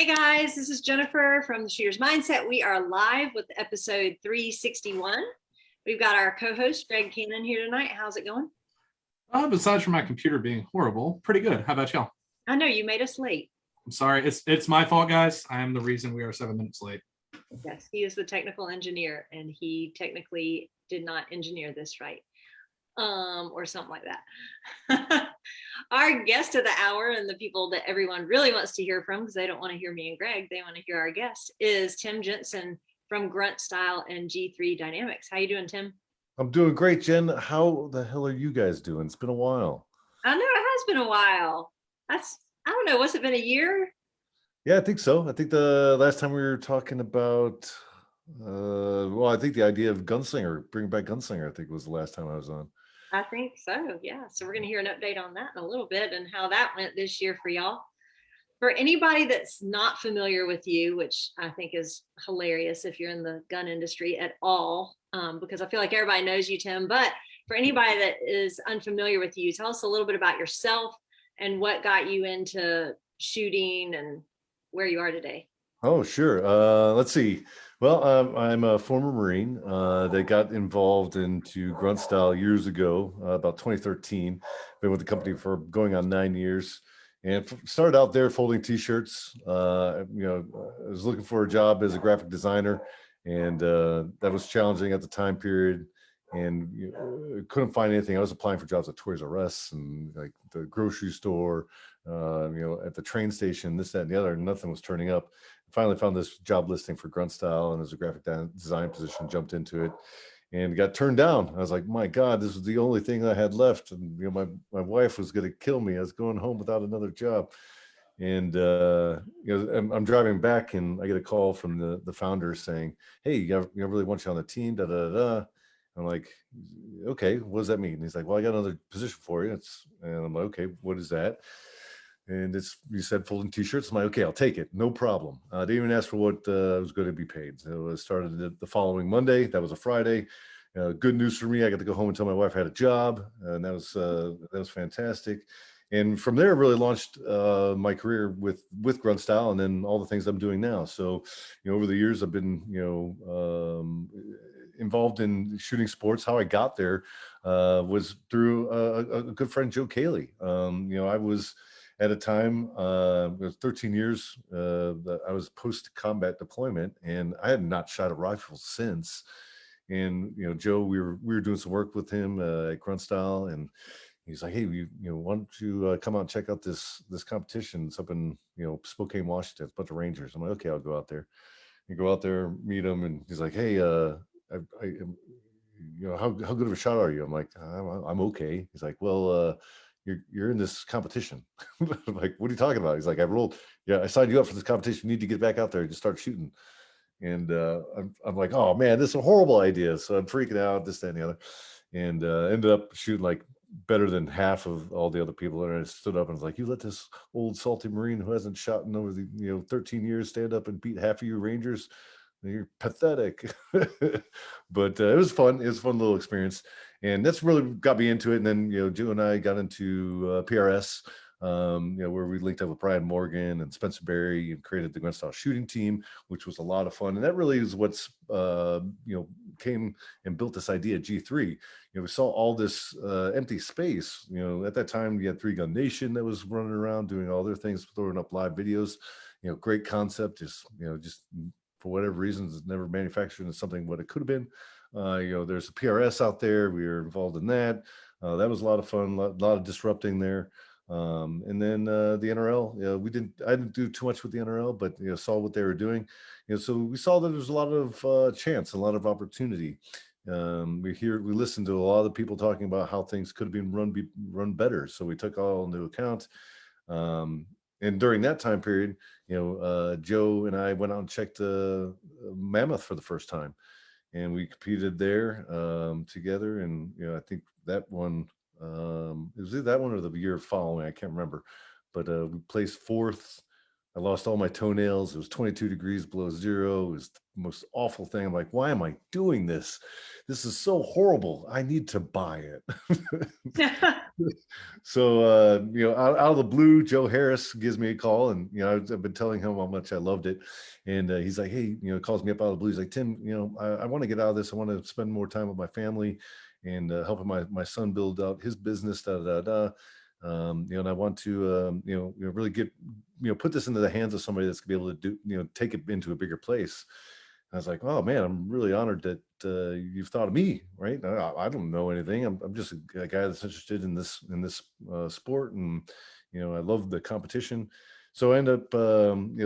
Hey guys, this is Jennifer from the Shooter's Mindset. We are live with episode 361. We've got our co-host Greg Cannon here tonight. How's it going? Besides from my computer being horrible, pretty good. How about y'all? I know you made us late. I'm sorry. It's my fault, guys. I am the reason we are 7 minutes late. Yes, he is the technical engineer, and he technically did not engineer this right, or something like that. Our guest of the hour, and the people that everyone really wants to hear from, because they don't want to hear me and Greg, they want to hear our guest, is Tim Jensen from Grunt Style and G3 Dynamics. How you doing, Tim? I'm doing great, Jen. How the hell are you guys doing? It's been a while. I know it has been a while. I don't know. What's it been, a year? Yeah, I think so. I think the last time we were talking about, I think the idea of Gunslinger, bringing back Gunslinger, I think was the last time I was on. I think so, yeah. So we're going to hear an update on that in a little bit and how that went this year for y'all. For anybody that's not familiar with you, which I think is hilarious if you're in the gun industry at all, because I feel like everybody knows you, Tim. But for anybody that is unfamiliar with you, tell us a little bit about yourself and what got you into shooting and where you are today. Oh, sure. Let's see. Well, I'm a former Marine that got involved into Grunt Style years ago, about 2013. Been with the company for going on 9 years. And started out there folding T-shirts. I was looking for a job as a graphic designer, and that was challenging at the time period. And couldn't find anything. I was applying for jobs at Toys R Us and like the grocery store, at the train station, this, that, and the other. Nothing was turning up. Finally found this job listing for Grunt Style, and as a graphic design position, jumped into it and got turned down. I was like, my God, this was the only thing I had left. And my wife was going to kill me. I was going home without another job. And I'm driving back, and I get a call from the founder saying, "Hey, I really want you on the team." Da da da. I'm like, "Okay, what does that mean?" And he's like, "Well, I got another position for you." And I'm like, "Okay, what is that?" And you said folding T-shirts. I'm like, "Okay, I'll take it, no problem." I didn't even ask for what I was going to be paid. So I started the following Monday. That was a Friday. Good news for me. I got to go home and tell my wife I had a job, and that was fantastic. And from there, really launched my career with Grunt Style, and then all the things I'm doing now. So, over the years, I've been involved in shooting sports. How I got there was through a good friend, Joe Cayley. I was at a time, it was 13 years that I was post-combat deployment, and I had not shot a rifle since. And Joe, we were doing some work with him at Grunt Style, and he's like, "Hey, why don't you come out and check out this competition? It's up in Spokane, Washington. It's a bunch of Rangers." I'm like, "Okay, I'll go out there." You go out there, meet him, and he's like, "Hey, how good of a shot are you?" I'm like, "I'm okay." He's like, "Well, you're in this competition." I'm like, "What are you talking about?" He's like, I signed you up for this competition. You need to get back out there and just start shooting." And I'm like, "Oh man, this is a horrible idea." So I'm freaking out, this, that, and the other, and ended up shooting like better than half of all the other people. And I stood up and was like, "You let this old salty Marine who hasn't shot in over the 13 years stand up and beat half of you Rangers? You're pathetic." But it was fun. It was a fun little experience, and that's really got me into it. And then Joe and I got into PRS. Where we linked up with Brian Morgan and Spencer Berry and created the Grunt Style shooting team, which was a lot of fun. And that really is what's came and built this idea at G3. We saw all this empty space. At that time, we had 3 Gun Nation that was running around doing all their things, throwing up live videos. Great concept. Just for whatever reasons, it's never manufactured into something what it could have been. There's a PRS out there. We were involved in that. That was a lot of fun. A lot of disrupting there. And then the NRL, I didn't do too much with the NRL, but saw what they were doing. So we saw that there's a lot of chance, a lot of opportunity. We listened to a lot of people talking about how things could have been run better. So we took all into account. And during that time period, Joe and I went out and checked Mammoth for the first time, and we competed there together. And I think that one. It was either that one or the year following. I can't remember, but we placed 4th I lost all my toenails. It was 22 degrees below zero. It was the most awful thing. I'm like, why am I doing this? This is so horrible. I need to buy it. So, out of the blue, Joe Harris gives me a call, and, I've been telling him how much I loved it. And he's like, hey, calls me up out of the blue. He's like, Tim, I want to get out of this. I want to spend more time with my family and helping my son build out his business, and I want to, really get, put this into the hands of somebody that's gonna be able to do, take it into a bigger place. I was like, oh man, I'm really honored that you've thought of me, right? I don't know anything. I'm just a guy that's interested in this sport, and I love the competition. So I end up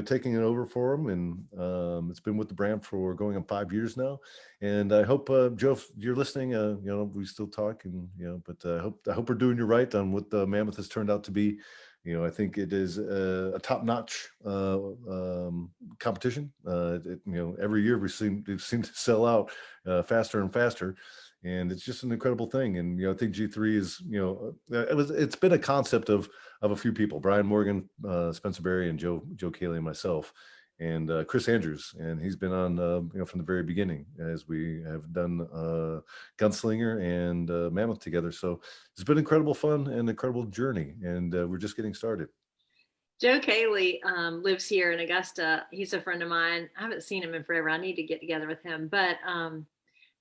taking it over for him, and it's been with the brand for going on 5 years now. And I hope Joe, if you're listening, we still talk, and but I hope we're doing you right on what the Mammoth has turned out to be. I think it is a top-notch competition. Every year we seem to sell out faster and faster, and it's just an incredible thing. And I think G3 is it's been a concept of a few people: Brian Morgan, Spencer Berry, and Joe Cayley, and myself, and Chris Andrews. And he's been on from the very beginning, as we have done Gunslinger and Mammoth together. So it's been incredible fun and incredible journey, and we're just getting started. Joe Cayley lives here in Augusta. He's a friend of mine. I haven't seen him in forever. I need to get together with him. But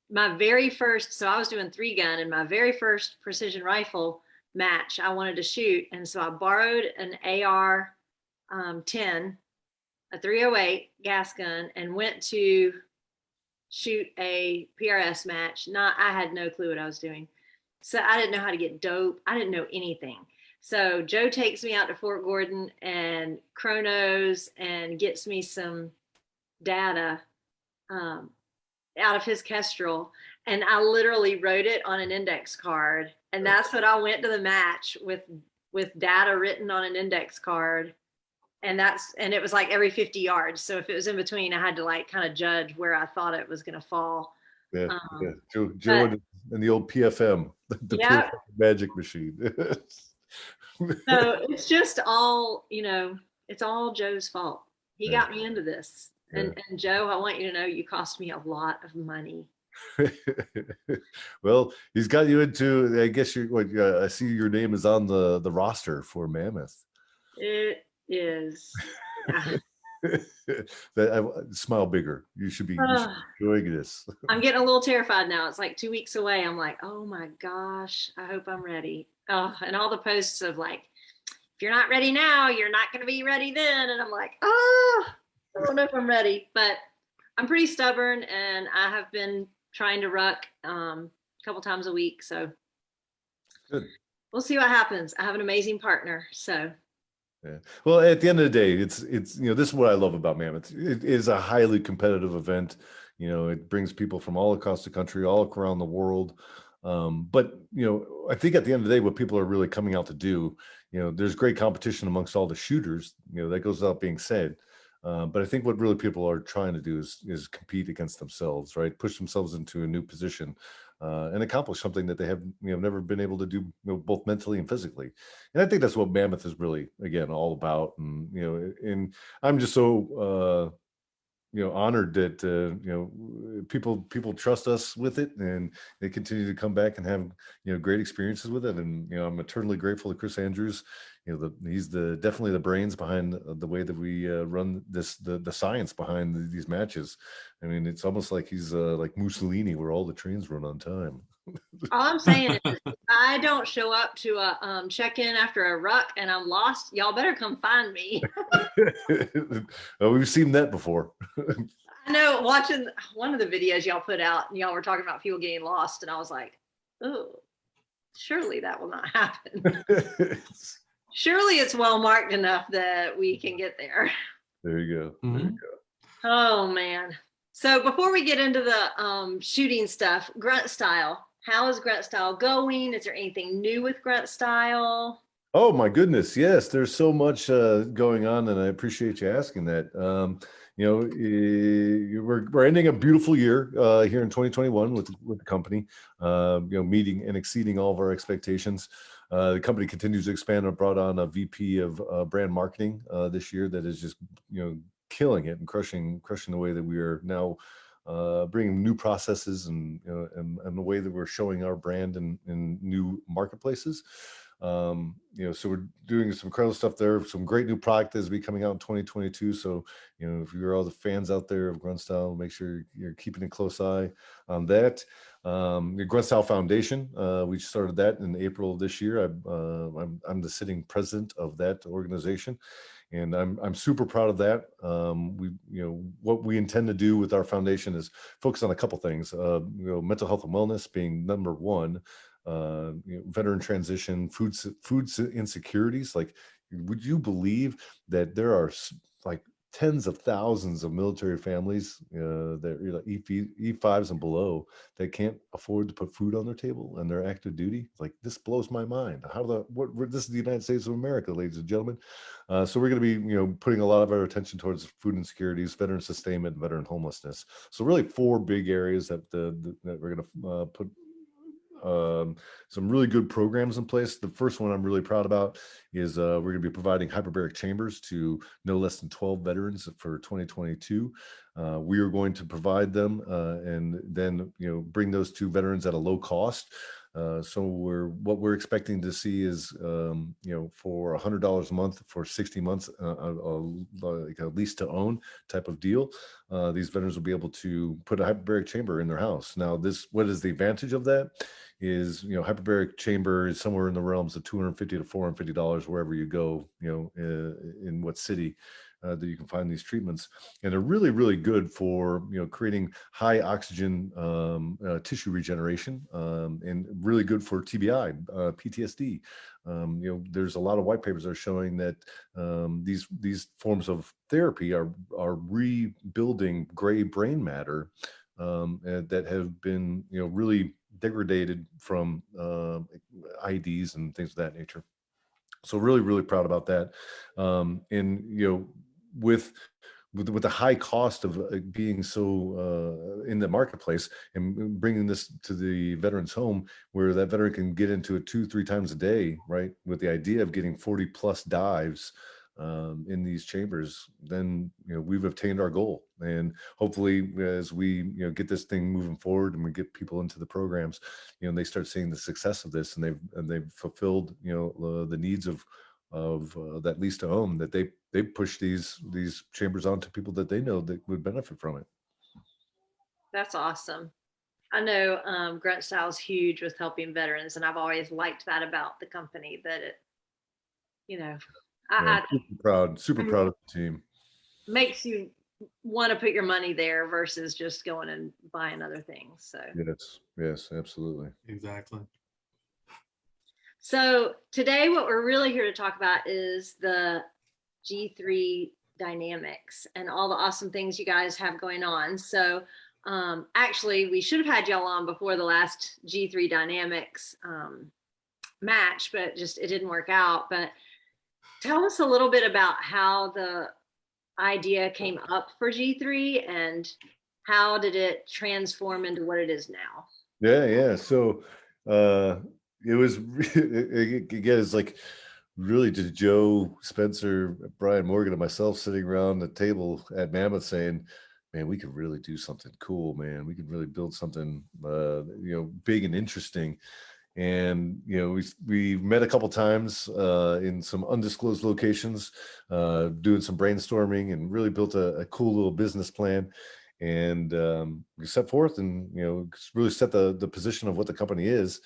my very first, so I was doing 3-gun, and my very first precision rifle match I wanted to shoot. And so I borrowed an AR 10, a 308 gas gun, and went to shoot a PRS match. I had no clue what I was doing. So I didn't know how to get dope. I didn't know anything. So Joe takes me out to Fort Gordon and chronos and gets me some data out of his Kestrel. And I literally wrote it on an index card. And that's what I went to the match with data written on an index card. And it was like every 50 yards. So if it was in between, I had to like kind of judge where I thought it was going to fall. Yeah. Joe and the old PFM, the yeah. magic machine. So it's just all, it's all Joe's fault. He got me into this. And Joe, I want you to know you cost me a lot of money. Well, he's got you into, I guess I see your name is on the roster for Mammoth. It is. Smile bigger. You should be enjoying this. I'm getting a little terrified now. It's like 2 weeks away. I'm like, oh my gosh, I hope I'm ready. Oh, and all the posts of like, if you're not ready now, you're not going to be ready then. And I'm like, I don't know if I'm ready, but I'm pretty stubborn, and I have been trying to ruck a couple times a week. So good. We'll see what happens. I have an amazing partner. So yeah. Well, at the end of the day, it's this is what I love about Mammoth. It is a highly competitive event. It brings people from all across the country, all around the world. But I think at the end of the day, what people are really coming out to do, there's great competition amongst all the shooters. That goes without being said. But I think what really people are trying to do is compete against themselves, right? Push themselves into a new position and accomplish something that they have never been able to do, both mentally and physically. And I think that's what Mammoth is really, again, all about. And and I'm just so honored that people trust us with it, and they continue to come back and have great experiences with it. And I'm eternally grateful to Chris Andrews. He's definitely the brains behind the way that we run this, the science behind these matches. I mean, it's almost like he's like Mussolini, where all the trains run on time. all I'm saying is, if I don't show up to a check-in after a ruck and I'm lost, y'all better come find me. We've seen that before. I know, watching one of the videos y'all put out, and y'all were talking about people getting lost, and I was like, oh, surely that will not happen. Surely it's well marked enough that we can get there. There you go. Mm-hmm. There you go. Oh man. So before we get into the shooting stuff, Grunt Style, how is Grunt Style going? Is there anything new with Grunt Style? Oh my goodness, yes, there's so much going on, and I appreciate you asking that. We're ending a beautiful year here in 2021 with the company, meeting and exceeding all of our expectations. The company continues to expand. I brought on a VP of brand marketing this year that is just, killing it and crushing the way that we are now bringing new processes and, and the way that we're showing our brand in new marketplaces. So we're doing some incredible stuff there. Some great new product that's be coming out in 2022. So, if you're all the fans out there of Grunt Style, make sure you're keeping a close eye on that. The Gsl Foundation, we started that in April of this year. I'm the sitting president of that organization, and I'm super proud of that. What we intend to do with our foundation is focus on a couple things. Mental health and wellness being number one. Veteran transition, food insecurities. Like, would you believe that there are like tens of thousands of military families that E5s and below that can't afford to put food on their table and they're active duty? Like, this blows my mind. This is the United States of America, ladies and gentlemen. So we're going to be, putting a lot of our attention towards food insecurities, veteran sustainment, and veteran homelessness. So really 4 big areas that we're going to put some really good programs in place. The first one I'm really proud about is we're going to be providing hyperbaric chambers to no less than 12 veterans for 2022. We are going to provide them and then bring those to veterans at a low cost. So what we're expecting to see is for $100 a month for 60 months, like a lease to own type of deal. These veterans will be able to put a hyperbaric chamber in their house. Now, what is the advantage of that? Is hyperbaric chamber is somewhere in the realms of $250 to $450 wherever you go, in what city that you can find these treatments, and they're really, really good for creating high oxygen tissue regeneration, and really good for TBI, PTSD. There's a lot of white papers that are showing that these forms of therapy are rebuilding gray brain matter that have been really degraded from IEDs and things of that nature. So really, really proud about that. And with the high cost of being so in the marketplace and bringing this to the veteran's home, where that veteran can get into it 2-3 times a day, right? With the idea of getting 40+ dives in these chambers, then we've obtained our goal. And hopefully, as we get this thing moving forward and we get people into the programs, they start seeing the success of this, and they've fulfilled the needs of that lease to own, that they push these chambers on to people that they know that would benefit from it. That's awesome. I know Grunt Style is huge with helping veterans, and I've always liked that about the company, that it, Super proud of the team. Makes you want to put your money there versus just going and buying other things. So yes, absolutely. Exactly. So today what we're really here to talk about is the G3 dynamics and all the awesome things you guys have going on. So actually we should have had y'all on before the last G3 dynamics match, but it didn't work out. But tell us a little bit about how the idea came up for G3 and how did it transform into what it is now? Yeah. So it was again, it's like really just Joe, Spencer, Brian Morgan, and myself sitting around the table at Mammoth saying, man, we could really do something cool, man. We could really build something big and interesting. And we met a couple times in some undisclosed locations, doing some brainstorming, and really built a cool little business plan. And we set forth and really set the position of what the company is.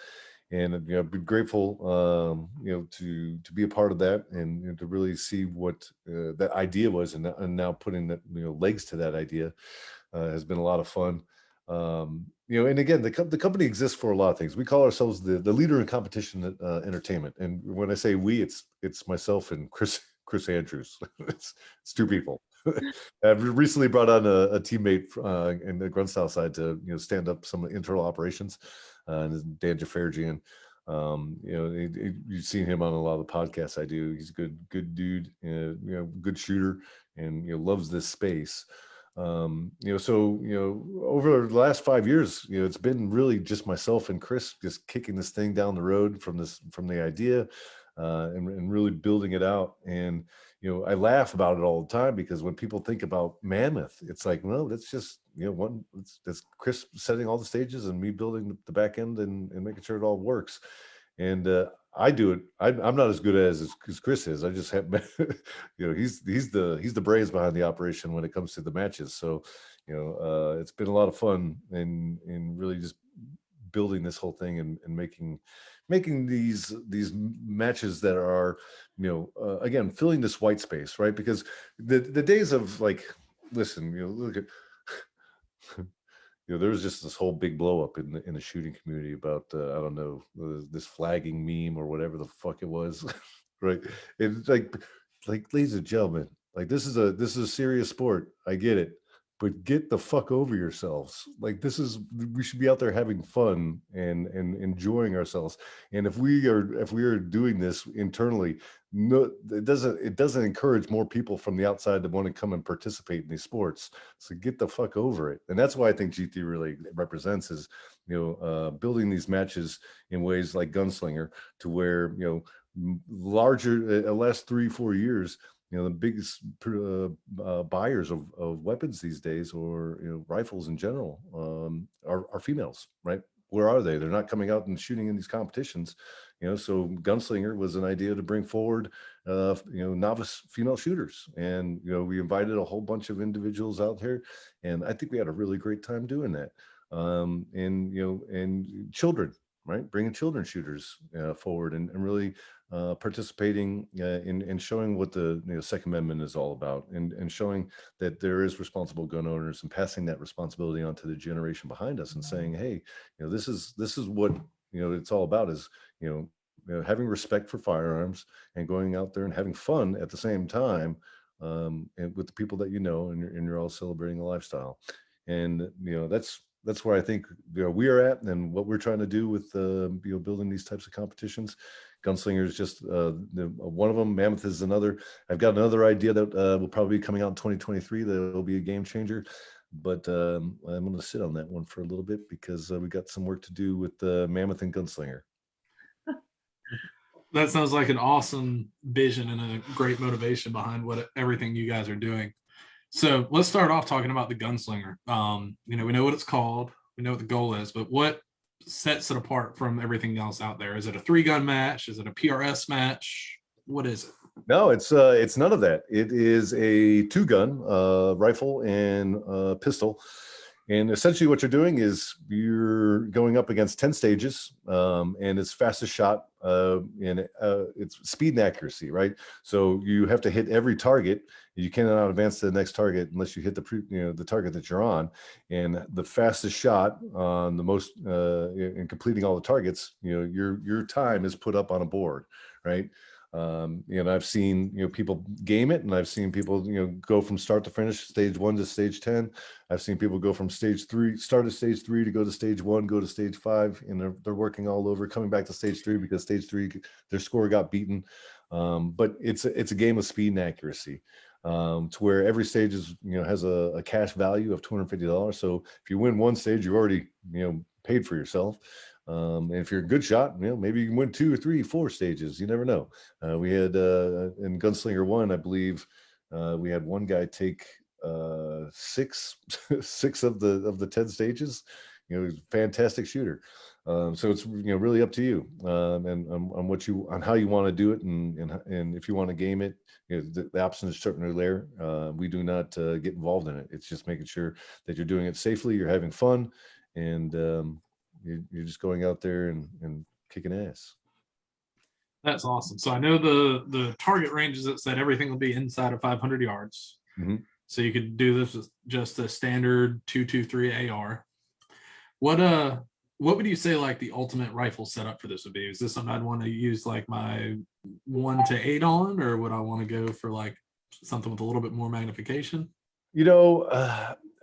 And be grateful to be a part of that, and to really see what that idea was, and now putting that legs to that idea has been a lot of fun. And again, the company exists for a lot of things. We call ourselves the leader in competition entertainment. And when I say we, it's myself and Chris Andrews. it's 2 people. I've recently brought on a teammate in the Grunt Style side to stand up some internal operations. Dan Jafarjian. You've seen him on a lot of the podcasts I do. He's a good dude, good shooter, and loves this space. Over the last 5 years, it's been really just myself and Chris just kicking this thing down the road from the idea, and really building it out. And I laugh about it all the time, because when people think about Mammoth, it's like, no, that's just that's Chris setting all the stages and me building the back end and making sure it all works. And I do it. I'm not as good as Chris is. I just have, he's the brains behind the operation when it comes to the matches. So, it's been a lot of fun and really just building this whole thing and making these matches that are, again, filling this white space, right? Because the days of like, listen, look at. There was just this whole big blow up in the shooting community about I don't know, this flagging meme or whatever the fuck it was, right? It's like ladies and gentlemen, like this is a serious sport. I get it, but get the fuck over yourselves. Like we should be out there having fun and enjoying ourselves. And if we are doing this internally, no, it doesn't encourage more people from the outside to want to come and participate in these sports. So get the fuck over it. And that's why I think GT really represents is, building these matches in ways like Gunslinger, to where, larger last 3-4 years, the biggest buyers of weapons these days, or rifles in general, are females, right? Where are they? They're not coming out and shooting in these competitions, so Gunslinger was an idea to bring forward novice female shooters. And we invited a whole bunch of individuals out here, and I think we had a really great time doing that. And children, right? Bringing children shooters forward and really participating in showing what the Second Amendment is all about, and showing that there is responsible gun owners, and passing that responsibility on to the generation behind us, and saying, hey, this is what it's all about, is having respect for firearms and going out there and having fun at the same time, and with the people that and you're all celebrating a lifestyle. And that's where I think we are at, and what we're trying to do with building these types of competitions. Gunslinger is just one of them. Mammoth is another. I've got another idea that will probably be coming out in 2023 that will be a game changer, but I'm going to sit on that one for a little bit, because we got some work to do with Mammoth and Gunslinger. That sounds like an awesome vision and a great motivation behind everything you guys are doing. So let's start off talking about the Gunslinger. We know what it's called, we know what the goal is, but what sets it apart from everything else out there? Is it a 3-gun match? Is it a PRS match? What is it? No, it's none of that. It is a 2-gun rifle and pistol. And essentially what you're doing is you're going up against 10 stages, and it's fastest shot, and it's speed and accuracy, right? So you have to hit every target. You cannot advance to the next target unless you hit the target that you're on. And the fastest shot on the most, in completing all the targets, your time is put up on a board, right? I've seen people game it, and I've seen people go from start to finish, stage 1 to stage 10. I've seen people go from stage 3, start at stage 3 to go to stage 1, go to stage 5, and they're working all over, coming back to stage 3 because stage 3 their score got beaten. But it's a game of speed and accuracy, to where every stage is has a cash value of $250. So if you win one stage, you already paid for yourself. And if you're a good shot, maybe you can win 2 or 3, 4 stages. You never know. We had in Gunslinger 1, I believe, we had one guy take 6 of the 10 stages. He's a fantastic shooter. So it's really up to you, and on how you want to do it, and if you want to game it, the option is certainly there. We do not get involved in it. It's just making sure that you're doing it safely, you're having fun, and you're just going out there and kicking ass. That's awesome. So I know the target ranges that said everything will be inside of 500 yards. Mm-hmm. So you could do this with just a standard 223 AR. What would you say like the ultimate rifle setup for this would be? Is this something I'd want to use like my 1 to 8 on, or would I want to go for like something with a little bit more magnification?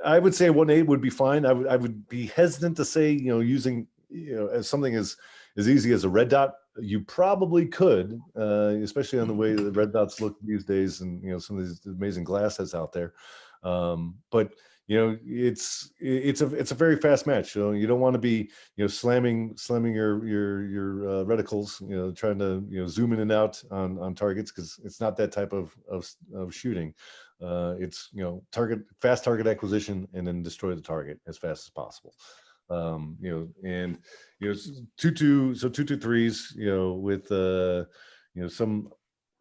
I would say 1.8 would be fine. I would be hesitant to say using as something as easy as a red dot You probably could, especially on the way the red dots look these days, and some of these amazing glass that's out there. But it's a very fast match. You don't want to be slamming your reticles, trying to zoom in and out on targets, because it's not that type of shooting. It's fast target acquisition and then destroy the target as fast as possible. And 2-2-3s, with some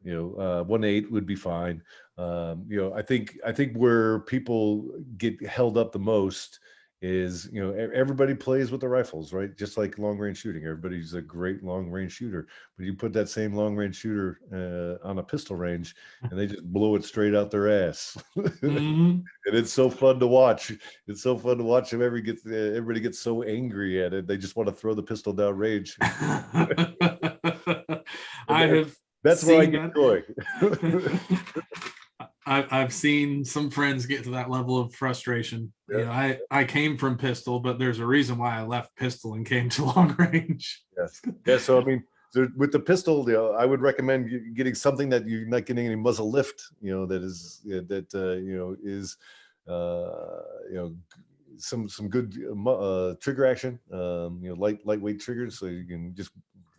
1-8 would be fine. I think where people get held up the most is everybody plays with the rifles, right? Just like long range shooting, everybody's a great long range shooter, but you put that same long range shooter on a pistol range and they just blow it straight out their ass. Mhm. And it's so fun to watch. It's so fun to watch them. Everybody gets so angry at it. They just want to throw the pistol down range. That's where I get joy. I've seen some friends get to that level of frustration. Yeah. I came from pistol, but there's a reason why I left pistol and came to long range. Yes. Yeah. So I mean, with the pistol, I would recommend getting something that you're not getting any muzzle lift. That is some good trigger action. Lightweight triggers, so you can just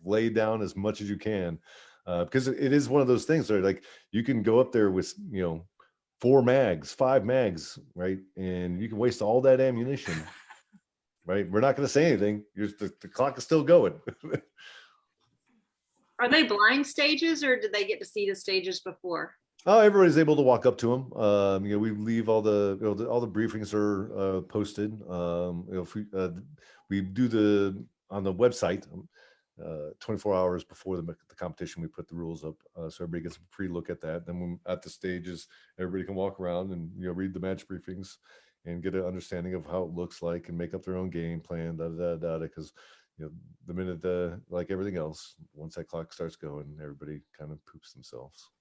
lay down as much as you can. Because it is one of those things where like you can go up there with 4 mags, 5 mags, right, and you can waste all that ammunition. Right, we're not going to say anything. The clock is still going. Are they blind stages, or did they get to see the stages before? Oh, everybody's able to walk up to them. We leave all the all the briefings are posted. If we do on the website. 24 hours before the competition, we put the rules up, so everybody gets a pre-look at that. Then when at the stages, everybody can walk around and read the match briefings and get an understanding of how it looks like and make up their own game plan. Because the minute like everything else, once that clock starts going, everybody kind of poops themselves.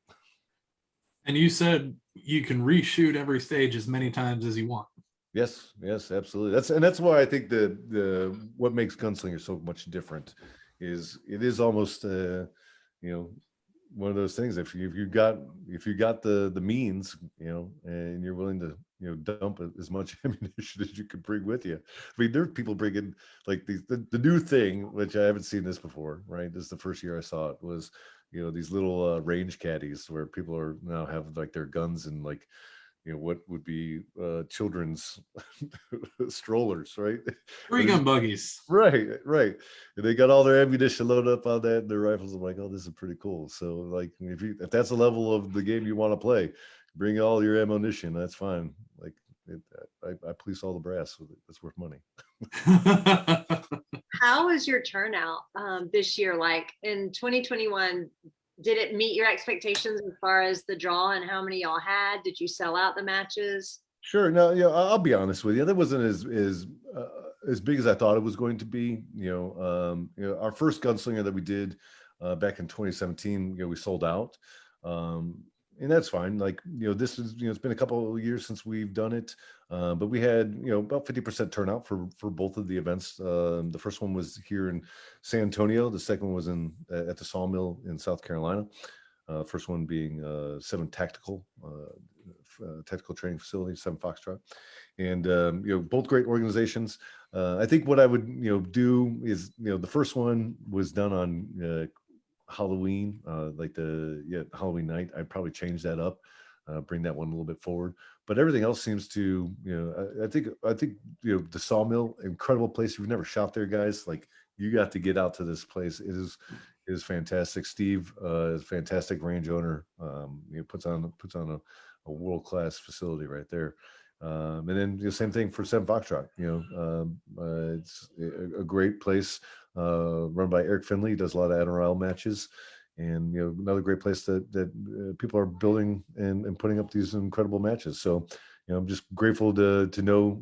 And you said you can reshoot every stage as many times as you want. Yes, absolutely. That's why I think the what makes Gunslinger so much different is it is almost one of those things. If you got the means, and you're willing to dump as much ammunition as you can bring with you. I mean, there's people bringing like the new thing, which I haven't seen this before. Right, this is the first year I saw it. Was these little range caddies where people are now have like their guns and like what would be children's strollers, right? 3-gun buggies. Right. And they got all their ammunition loaded up on that and their rifles. I'm like, oh, this is pretty cool. So like if that's the level of the game you want to play, bring all your ammunition. That's fine. Like I police all the brass with it. That's worth money. How was your turnout this year? Like in 2021, did it meet your expectations as far as the draw and how many y'all had? Did you sell out the matches? Sure. No, I'll be honest with you. That wasn't as big as I thought it was going to be. Our first Gunslinger that we did back in 2017, we sold out, and that's fine. Like this is it's been a couple of years since we've done it, but we had about 50% turnout for both of the events. The first one was here in San Antonio. The second one was at the Sawmill in South Carolina. First one being 7 Tactical Training Facility, 7 Foxtrot, and both great organizations. I think what I would do is the first one was done on Halloween, like Halloween night. I'd probably change that up, bring that one a little bit forward. But everything else seems to I think the Sawmill, incredible place. If you've never shot there, guys, like you got to get out to this place. It is fantastic. Steve is a fantastic range owner. He puts on a world-class facility right there. And then the same thing for 7 Foxtrot. It's a great place run by Eric Finley. He does a lot of NRL matches, and another great place that people are building and putting up these incredible matches. So I'm just grateful to know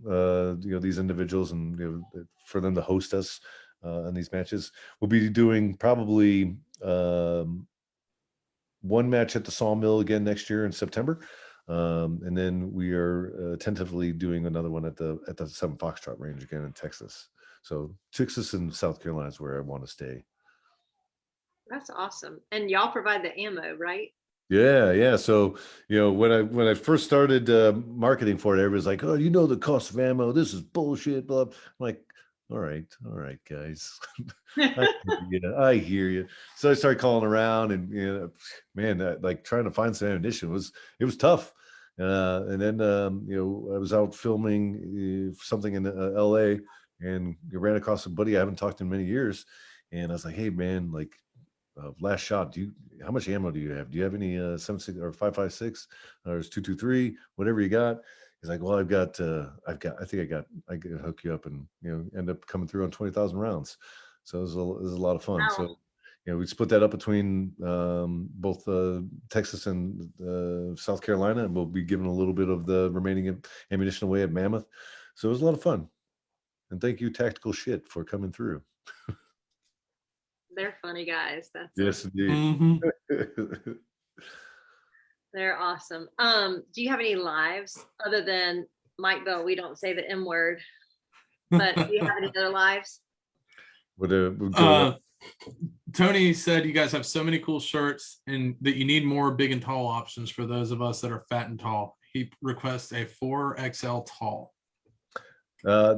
these individuals and for them to host us on these matches. We'll be doing probably one match at the Sawmill again next year in September. And then we are tentatively doing another one at the 7 Foxtrot range again in Texas. So Texas and South Carolina is where I want to stay. That's awesome. And y'all provide the ammo, right? Yeah. So, when I first started marketing for it, everybody's like, "Oh, you know the cost of ammo. This is bullshit." Blah. I'm like, all right, guys. I hear you. So I started calling around, and man, like trying to find some ammunition was tough. And then I was out filming something in L.A. and ran across a buddy I haven't talked to in many years, and I was like, "Hey, man, like." Last shot. How much ammo do you have? Do you have any 7.6 or 5.56 or 2.23, whatever you got? He's like, well, I think I can hook you up and end up coming through on 20,000 rounds. So it was a lot of fun. Wow. So we split that up between both Texas and South Carolina, and we'll be giving a little bit of the remaining ammunition away at Mammoth. So it was a lot of fun. And thank you, Tactical Shit, for coming through. They're funny guys. Yes, indeed. Mm-hmm. They're awesome. Do you have any lives other than Mike Bell? We don't say the M word, but do you have any other lives? Tony said you guys have so many cool shirts and that you need more big and tall options for those of us that are fat and tall. He requests a 4XL tall.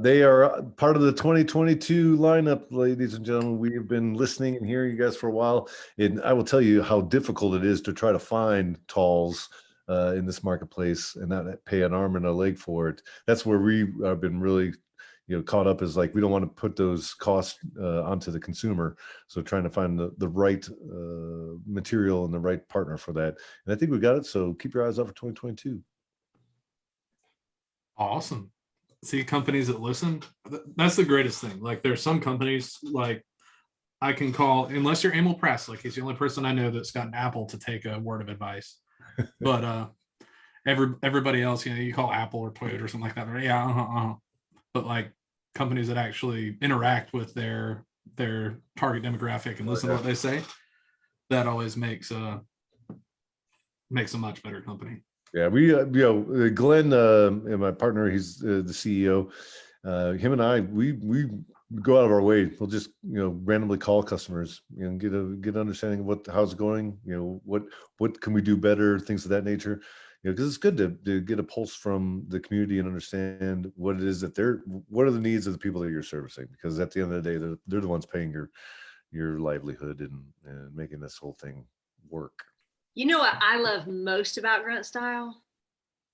They are part of the 2022 lineup, ladies and gentlemen. We have been listening and hearing you guys for a while, and I will tell you how difficult it is to try to find talls in this marketplace and not pay an arm and a leg for it. That's where we have been really, caught up, is like we don't want to put those costs onto the consumer. So trying to find the right material and the right partner for that, and I think we got it. So keep your eyes out for 2022. Awesome. See, companies that listen, that's the greatest thing. Like there's some companies like I can call, unless you're Emil Press, like he's the only person I know that's gotten Apple to take a word of advice. But everybody else, you call Apple or Toyota or something like that. Yeah, but like companies that actually interact with their target demographic and listen to what they say, that always makes a much better company. Yeah, we, Glenn, and my partner, he's the CEO. Him and I, we go out of our way. We'll just, randomly call customers and get an understanding of how's it going. What can we do better? Things of that nature. Because it's good to get a pulse from the community and understand what it is that what are the needs of the people that you're servicing. Because at the end of the day, they're the ones paying your livelihood and making this whole thing work. You know what I love most about Grunt Style?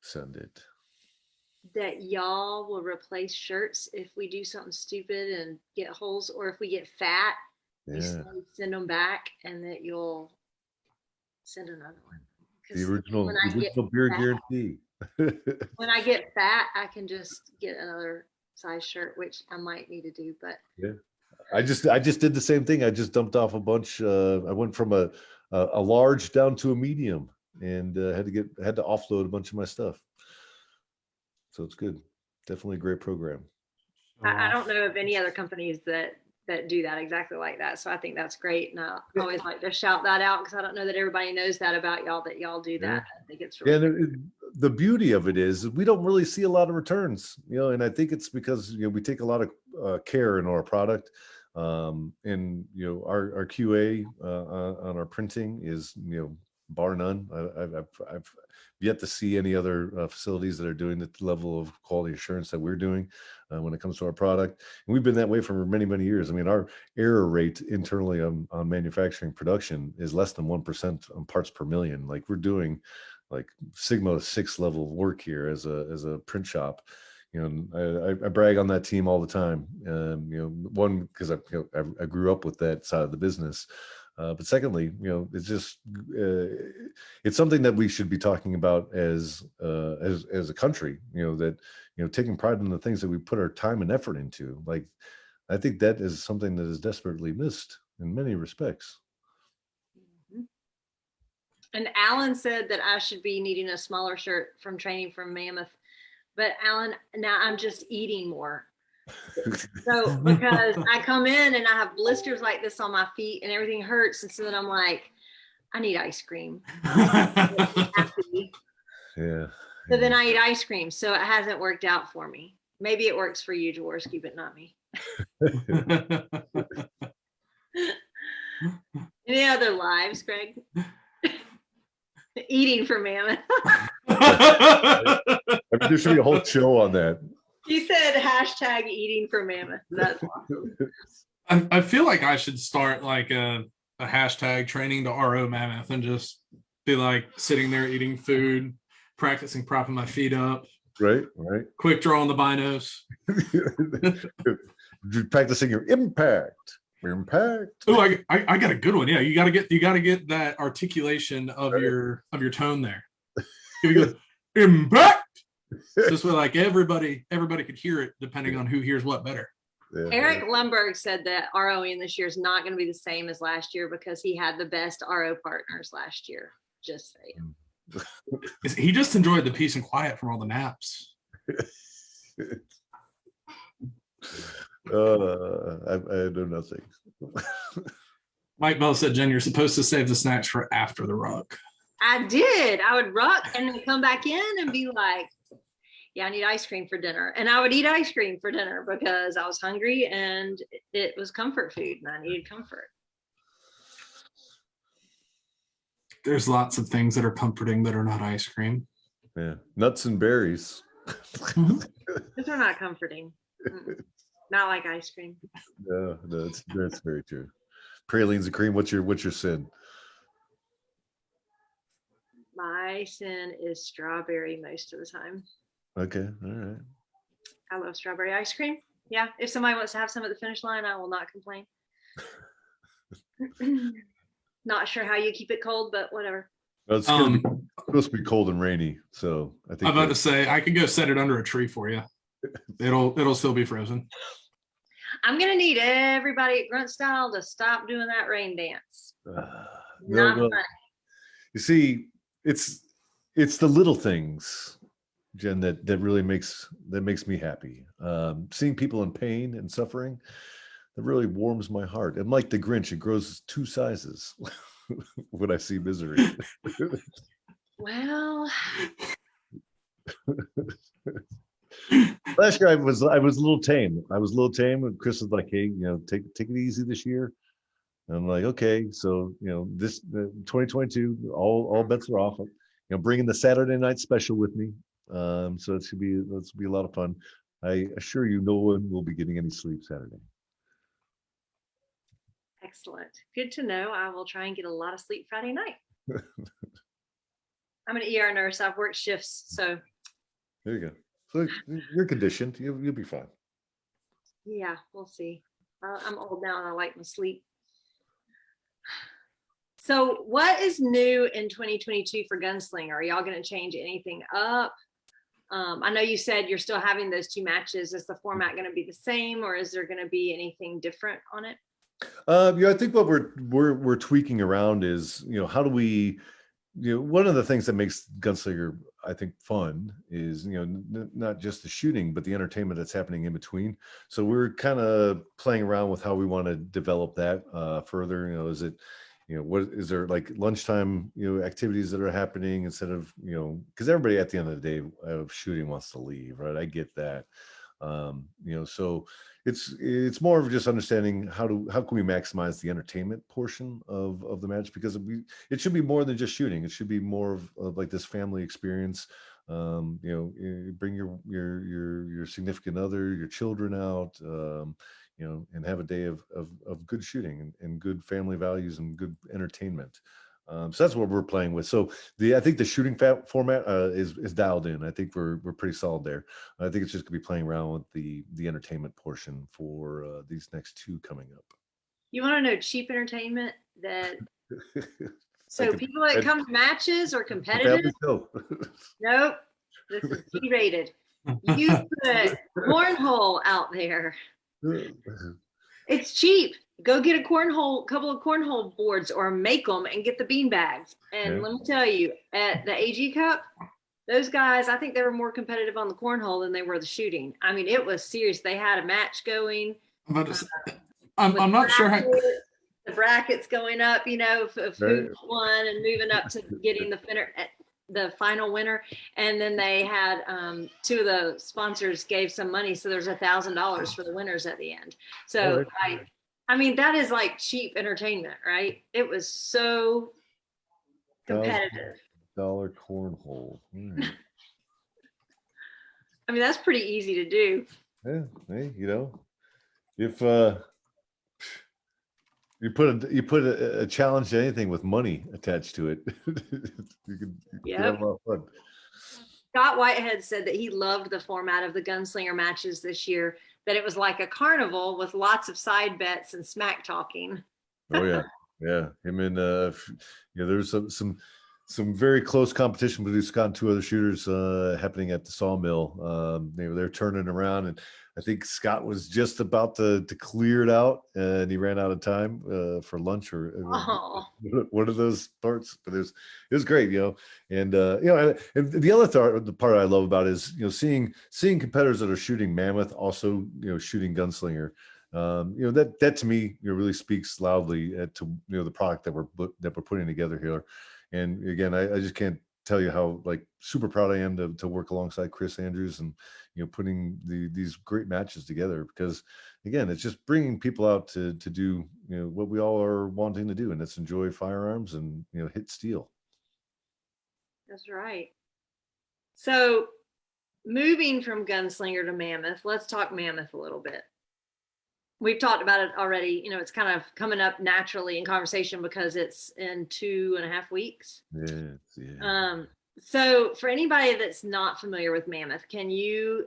Send it. That y'all will replace shirts if we do something stupid and get holes, or if we get fat, you send them back, and that you'll send another one. The original beer guarantee. When I get fat, I can just get another size shirt, which I might need to do. But yeah, I just did the same thing. I just dumped off a bunch. I went from a large down to a medium, and had to offload a bunch of my stuff. So it's good. Definitely a great program. I don't know of any other companies that do that exactly like that. So I think that's great. And I always like to shout that out, because I don't know that everybody knows that about y'all, that y'all do that. I think it's really the beauty of it is we don't really see a lot of returns, and I think it's because, we take a lot of care in our product. And our QA on our printing is, bar none. I've yet to see any other facilities that are doing the level of quality assurance that we're doing when it comes to our product. And we've been that way for many, many years. I mean, our error rate internally on manufacturing production is less than 1% on parts per million. Like we're doing like Sigma 6 level work here as a print shop. I brag on that team all the time. One, because I grew up with that side of the business. But secondly, it's just it's something that we should be talking about as a country. That taking pride in the things that we put our time and effort into. Like, I think that is something that is desperately missed in many respects. And Alan said that I should be needing a smaller shirt from training from Mammoth. But Alan, now I'm just eating more. So because I come in and I have blisters like this on my feet and everything hurts, and so then I'm like, I need ice cream. Yeah. So then I eat ice cream. So it hasn't worked out for me. Maybe it works for you, Jaworski, but not me. Any other lives, Greg? Eating for Mammoth. I mean, there should be a whole show on that. You said hashtag eating for Mammoth. That's awesome. I feel like I should start like a hashtag training to RO Mammoth and just be like sitting there eating food, practicing propping my feet up. Right. Quick draw on the binos. Practicing your impact. Oh, I got a good one. Yeah, you gotta get that articulation of your tone there. You go impact. Just where like everybody could hear it depending on who hears what better. Yeah. Eric Lumberg said that ROing this year is not going to be the same as last year because he had the best RO partners last year. Just saying. He just enjoyed the peace and quiet from all the naps. I know nothing. Mike Bell said, Jen, you're supposed to save the snacks for after the ruck. I did. I would ruck and then come back in and be like, yeah, I need ice cream for dinner. And I would eat ice cream for dinner because I was hungry and it was comfort food and I needed comfort. There's lots of things that are comforting that are not ice cream. Yeah, nuts and berries. Those are not comforting. Not like ice cream. No, that's very true. Pralines and cream. What's your sin? My sin is strawberry most of the time. Okay, all right. I love strawberry ice cream. Yeah, if somebody wants to have some at the finish line, I will not complain. Not sure how you keep it cold, but whatever. Well, it's supposed to be cold and rainy, so I think I'm about to say I could go set it under a tree for you. It'll still be frozen. I'm gonna need everybody at Grunt Style to stop doing that rain dance. No, Not funny. you see, it's the little things, Jen, that really makes me happy. Seeing people in pain and suffering, that really warms my heart. And like the Grinch, it grows 2 sizes when I see misery. Well, last year I was a little tame. And Chris was like, "Hey, take it easy this year." And I'm like, "Okay." So this 2022, all bets are off. Bringing the Saturday night special with me. So it's gonna be a lot of fun. I assure you, no one will be getting any sleep Saturday. excellent. Good to know. I will try and get a lot of sleep Friday night. I'm an ER nurse. I've worked shifts, so There you go. So you're conditioned. You'll be fine. yeah, we'll see. I'm old now and I like my sleep. So what is new in 2022 for Gunslinger? Are y'all going to change anything up? I know you said you're still having those 2 matches. Is the format going to be the same or is there going to be anything different on it? I think what we're tweaking around is, how do we, one of the things that makes Gunslinger, I think, fun is, not just the shooting, but the entertainment that's happening in between. So we're kind of playing around with how we want to develop that further. Is it, what is there like lunchtime, activities that are happening instead of, because everybody at the end of the day of shooting wants to leave, right? I get that. So it's more of just understanding how can we maximize the entertainment portion of the match, because it should be more than just shooting. It should be more of like this family experience. Bring your significant other, your children out, and have a day of good shooting and good family values and good entertainment. So that's what we're playing with. So I think the shooting format is dialed in. I think we're pretty solid there. I think it's just gonna be playing around with the entertainment portion for these next 2 coming up. You want to know cheap entertainment that so people that come to matches or competitive? Nope. This is G-rated. You put cornhole out there. It's cheap. Go get a couple of cornhole boards or make them and get the bean bags. And let me tell you, at the AG Cup, those guys, I think they were more competitive on the cornhole than they were the shooting. I mean, it was serious. They had a match going. I'm not sure how the brackets going up, of who won and moving up to getting the final winner. And then they had 2 of the sponsors gave some money, so there's $1,000 for the winners at the end. So I mean, that is like cheap entertainment, right? It was so competitive. $1,000 cornhole. All right. I mean, that's pretty easy to do. Yeah, hey, if you put a challenge to anything with money attached to it, you can have Yep. a lot of fun. Scott Whitehead said that he loved the format of the gunslinger matches this year, that it was like a carnival with lots of side bets and smack talking. Oh yeah, yeah. Him and there's some very close competition between Scott and two other shooters happening at the sawmill. They're turning around, and I think Scott was just about to clear it out, and he ran out of time for lunch or Oh, one of those parts. But it was great, and and the other the part I love about it is seeing competitors that are shooting mammoth also shooting gunslinger. That to me really speaks loudly to the product that we're putting together here. And again, I just can't tell you how like super proud I am to work alongside Chris Andrews and putting these great matches together, because again, it's just bringing people out to do what we all are wanting to do, and it's enjoy firearms and hit steel. that's right. So, moving from gunslinger to mammoth, let's talk mammoth a little bit. We've talked about it already. It's kind of coming up naturally in conversation because it's in 2.5 weeks. Yeah. So for anybody that's not familiar with mammoth, can you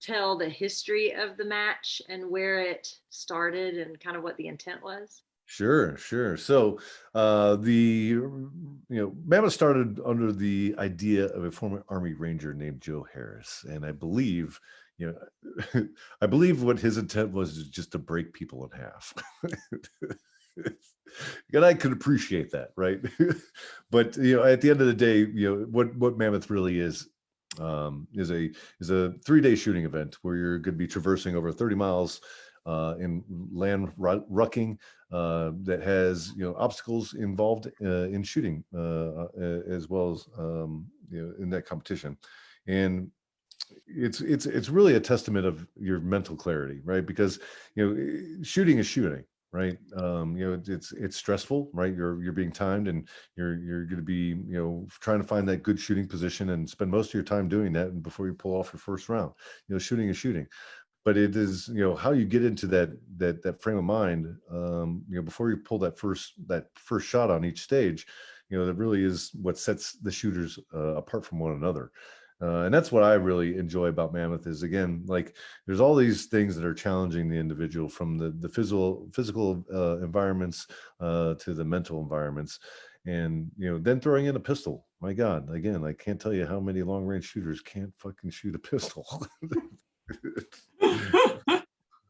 tell the history of the match and where it started and kind of what the intent was? Sure. So the Mammoth started under the idea of a former Army Ranger named Joe Harris, and I believe I believe what his intent was is just to break people in half. And I could appreciate that, right? But at the end of the day, what Mammoth really is a 3-day shooting event where you're going to be traversing over 30 miles in land rucking that has obstacles involved in shooting as well as in that competition. And it's really a testament of your mental clarity, right? Because shooting is shooting, right? It's stressful, right? You're being timed, and you're going to be trying to find that good shooting position and spend most of your time doing that, and before you pull off your first round. Shooting is shooting, but it is how you get into that frame of mind before you pull that first shot on each stage. That really is what sets the shooters apart from one another. And that's what I really enjoy about Mammoth is, again, like there's all these things that are challenging the individual, from the physical environments to the mental environments. And then throwing in a pistol. My God, again, I can't tell you how many long range shooters can't fucking shoot a pistol.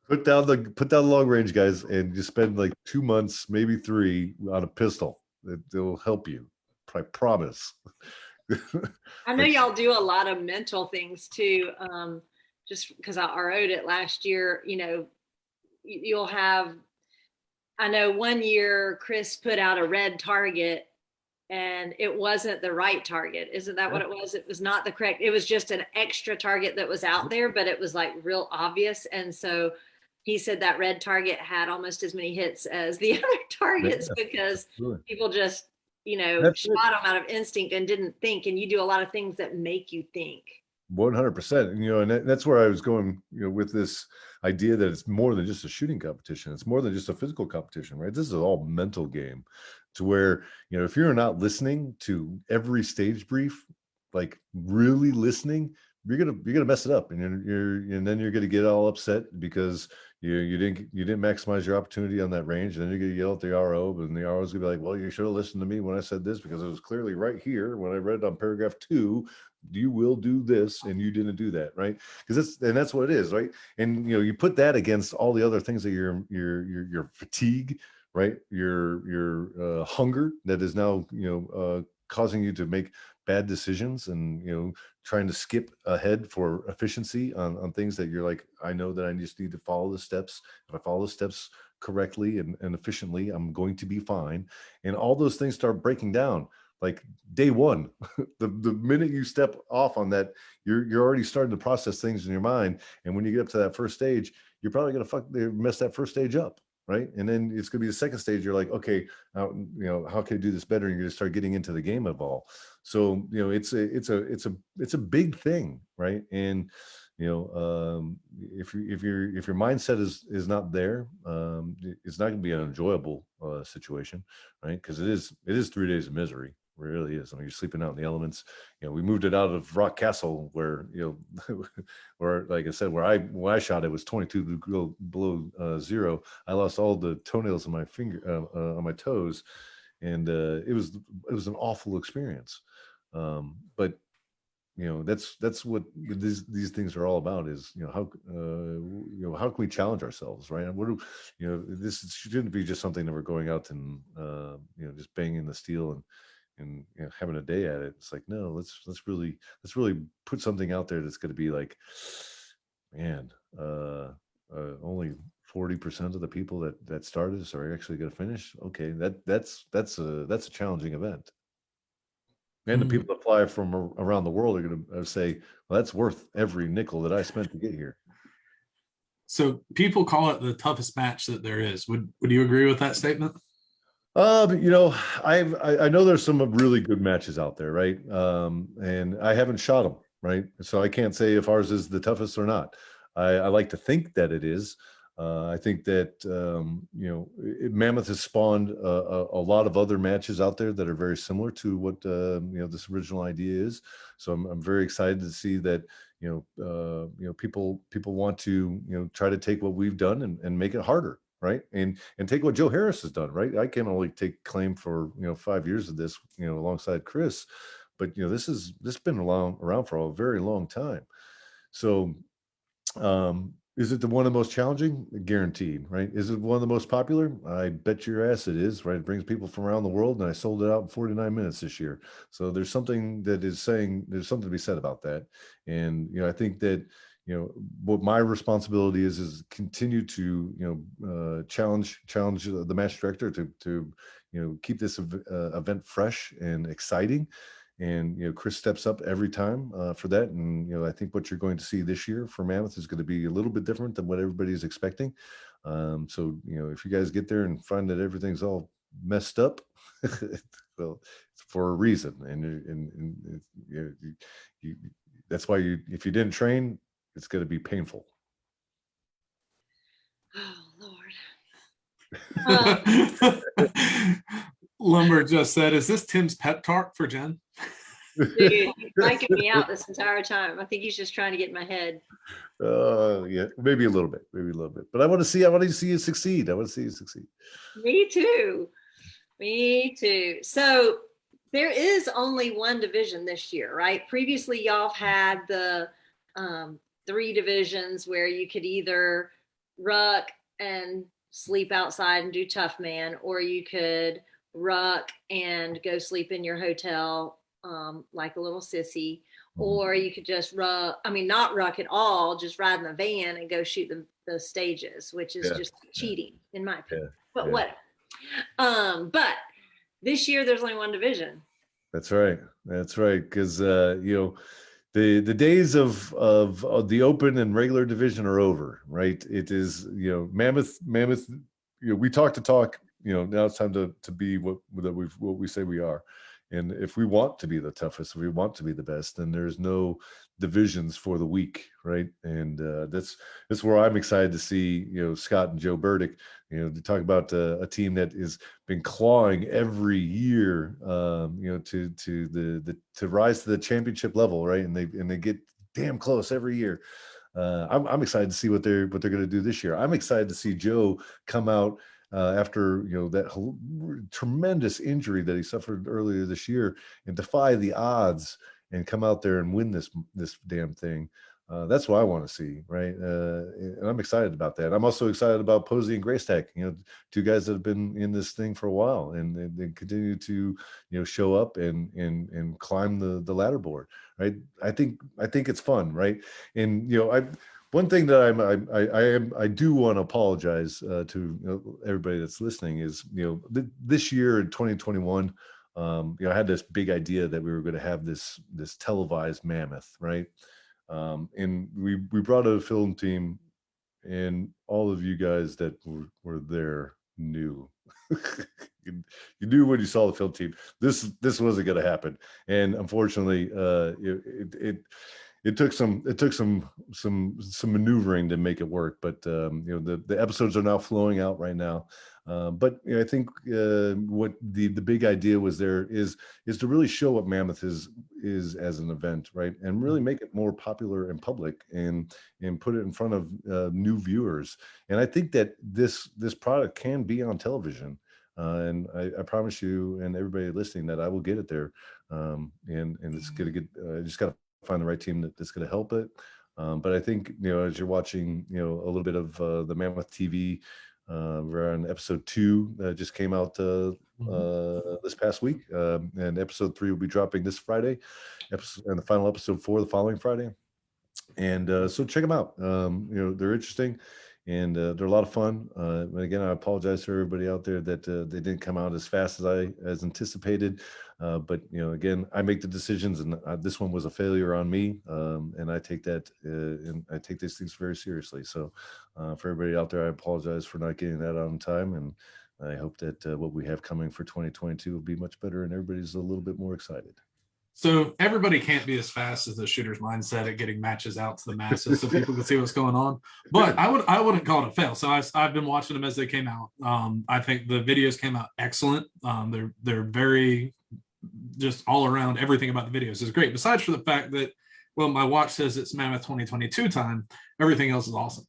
Put down the long range, guys, and you spend like 2 months, maybe 3, on a pistol. It'll help you. I promise. I know y'all do a lot of mental things too. Just because I RO'd it last year, you'll have, I know one year Chris put out a red target and it wasn't the right target. Isn't that what it was? It was not the correct, it was just an extra target that was out there, but it was like real obvious. And so he said that red target had almost as many hits as the other targets because people just, shot them out of instinct and didn't think. And you do a lot of things that make you think. 100%. And that's where I was going, with this idea that it's more than just a shooting competition. It's more than just a physical competition, right? This is all mental game, to where, if you're not listening to every stage brief, like really listening, you're gonna mess it up, and then you're gonna get all upset because you didn't maximize your opportunity on that range, and then you're gonna yell at the RO, and the RO is gonna be like, well, you should have listened to me when I said this, because it was clearly right here when I read it on paragraph 2. You will do this, and you didn't do that, right? Because that's what it is, right? And you put that against all the other things that your fatigue, right? Your hunger that is now causing you to make bad decisions, and trying to skip ahead for efficiency on things that you're like, I know that I just need to follow the steps. If I follow the steps correctly and efficiently, I'm going to be fine. And all those things start breaking down like day one. the minute you step off on that, you're already starting to process things in your mind. And when you get up to that first stage, you're probably going to mess that first stage up. right? And then it's going to be the second stage. You're like, okay, how can I do this better? And you're going to start getting into the game of all. So, it's a big thing, right? And, if your mindset is not there, it's not going to be an enjoyable situation, right? Because it is 3 days of misery. It really is. I mean, you're sleeping out in the elements. We moved it out of Rock Castle where, where, like I said, when I shot, it was 22 below zero. I lost all the toenails on my on my toes, and it was an awful experience. But that's what these things are all about, is how can we challenge ourselves, right? And what do this shouldn't be just something that we're going out and just banging the steel and having a day at it. It's like, no, let's really put something out there that's going to be like, man, only 40% of the people that started this are actually going to finish. Okay, that's a challenging event. And the people that fly from around the world are going to say, well, that's worth every nickel that I spent to get here. So people call it the toughest match that there is. Would you agree with that statement? But, I know there's some really good matches out there, right? And I haven't shot them, right? So I can't say if ours is the toughest or not. I like to think that it is. I think that Mammoth has spawned a lot of other matches out there that are very similar to what this original idea is. So I'm very excited to see that people want to try to take what we've done and make it harder, right? And take what Joe Harris has done, right? I can only take claim for 5 years of this alongside Chris, but this has been around for a very long time. So is it one of the most challenging? Guaranteed, right? Is it one of the most popular? I bet your ass it is, right? It brings people from around the world, and I sold it out in 49 minutes this year. So there's something there's something to be said about that. And I think that what my responsibility is continue to challenge the match director to keep this event fresh and exciting. And Chris steps up every time for that. And I think what you're going to see this year for Mammoth is going to be a little bit different than what everybody's expecting. So if you guys get there and find that everything's all messed up, well, it's for a reason. And that's why if you didn't train, it's going to be painful. Oh Lord. Lumber just said, is this Tim's pep talk for Jen? Dude, he's psyching me out this entire time. I think he's just trying to get in my head. Yeah, maybe a little bit, but I want to see you succeed. Me too. So there is only one division this year, right? Previously, y'all had the 3 divisions where you could either ruck and sleep outside and do tough man, or you could ruck and go sleep in your hotel like a little sissy, or you could just not ruck at all, just ride in the van and go shoot the stages, which is just cheating in my opinion. But what? But this year there's only one division. That's right. Because the days of the open and regular division are over, right? It is Mammoth. We talk. Now it's time to be what we say we are. And if we want to be the toughest, if we want to be the best, then there's no divisions for the weak, right? And that's where I'm excited to see Scott and Joe Burdick, to talk about a team that has been clawing every year, to rise to the championship level, right? And they get damn close every year. I'm excited to see what they're going to do this year. I'm excited to see Joe come out after that tremendous injury that he suffered earlier this year, and defy the odds and come out there and win this damn thing. That's what I want to see, right? And I'm excited about that. I'm also excited about Posey and Graystack, 2 guys that have been in this thing for a while, and they continue to show up and climb the ladder board, right? I think it's fun, right? And one thing that I do want to apologize to everybody that's listening is this year in 2021, I had this big idea that we were going to have this televised Mammoth, right? And we brought a film team and all of you guys that were there knew. you, you knew when you saw the film team this wasn't going to happen, and unfortunately it took some maneuvering to make it work, but the episodes are now flowing out right now. But I think what the big idea was there is to really show what Mammoth is as an event, right, and really make it more popular and public, and put it in front of new viewers. And I think that this product can be on television, and I promise you and everybody listening that I will get it there, and it's gonna get. I just got to find the right team that's going to help it. But I think, as you're watching, a little bit of the Mammoth TV, we're on episode 2 that just came out this past week, and episode 3 will be dropping this Friday, and the final episode 4 the following Friday. And so check them out. They're interesting, and they're a lot of fun. And again, I apologize to everybody out there that they didn't come out as fast as anticipated. But again, I make the decisions, and this one was a failure on me, and I take that and I take these things very seriously. So for everybody out there, I apologize for not getting that on time, and I hope that what we have coming for 2022 will be much better, and everybody's a little bit more excited. So everybody can't be as fast as the Shooter's Mindset at getting matches out to the masses so people can see what's going on. But I wouldn't call it a fail. So I've been watching them as they came out. I think the videos came out excellent. They're very just all around. Everything about the videos is great. Besides for the fact that, well, my watch says it's Mammoth 2022 time. Everything else is awesome.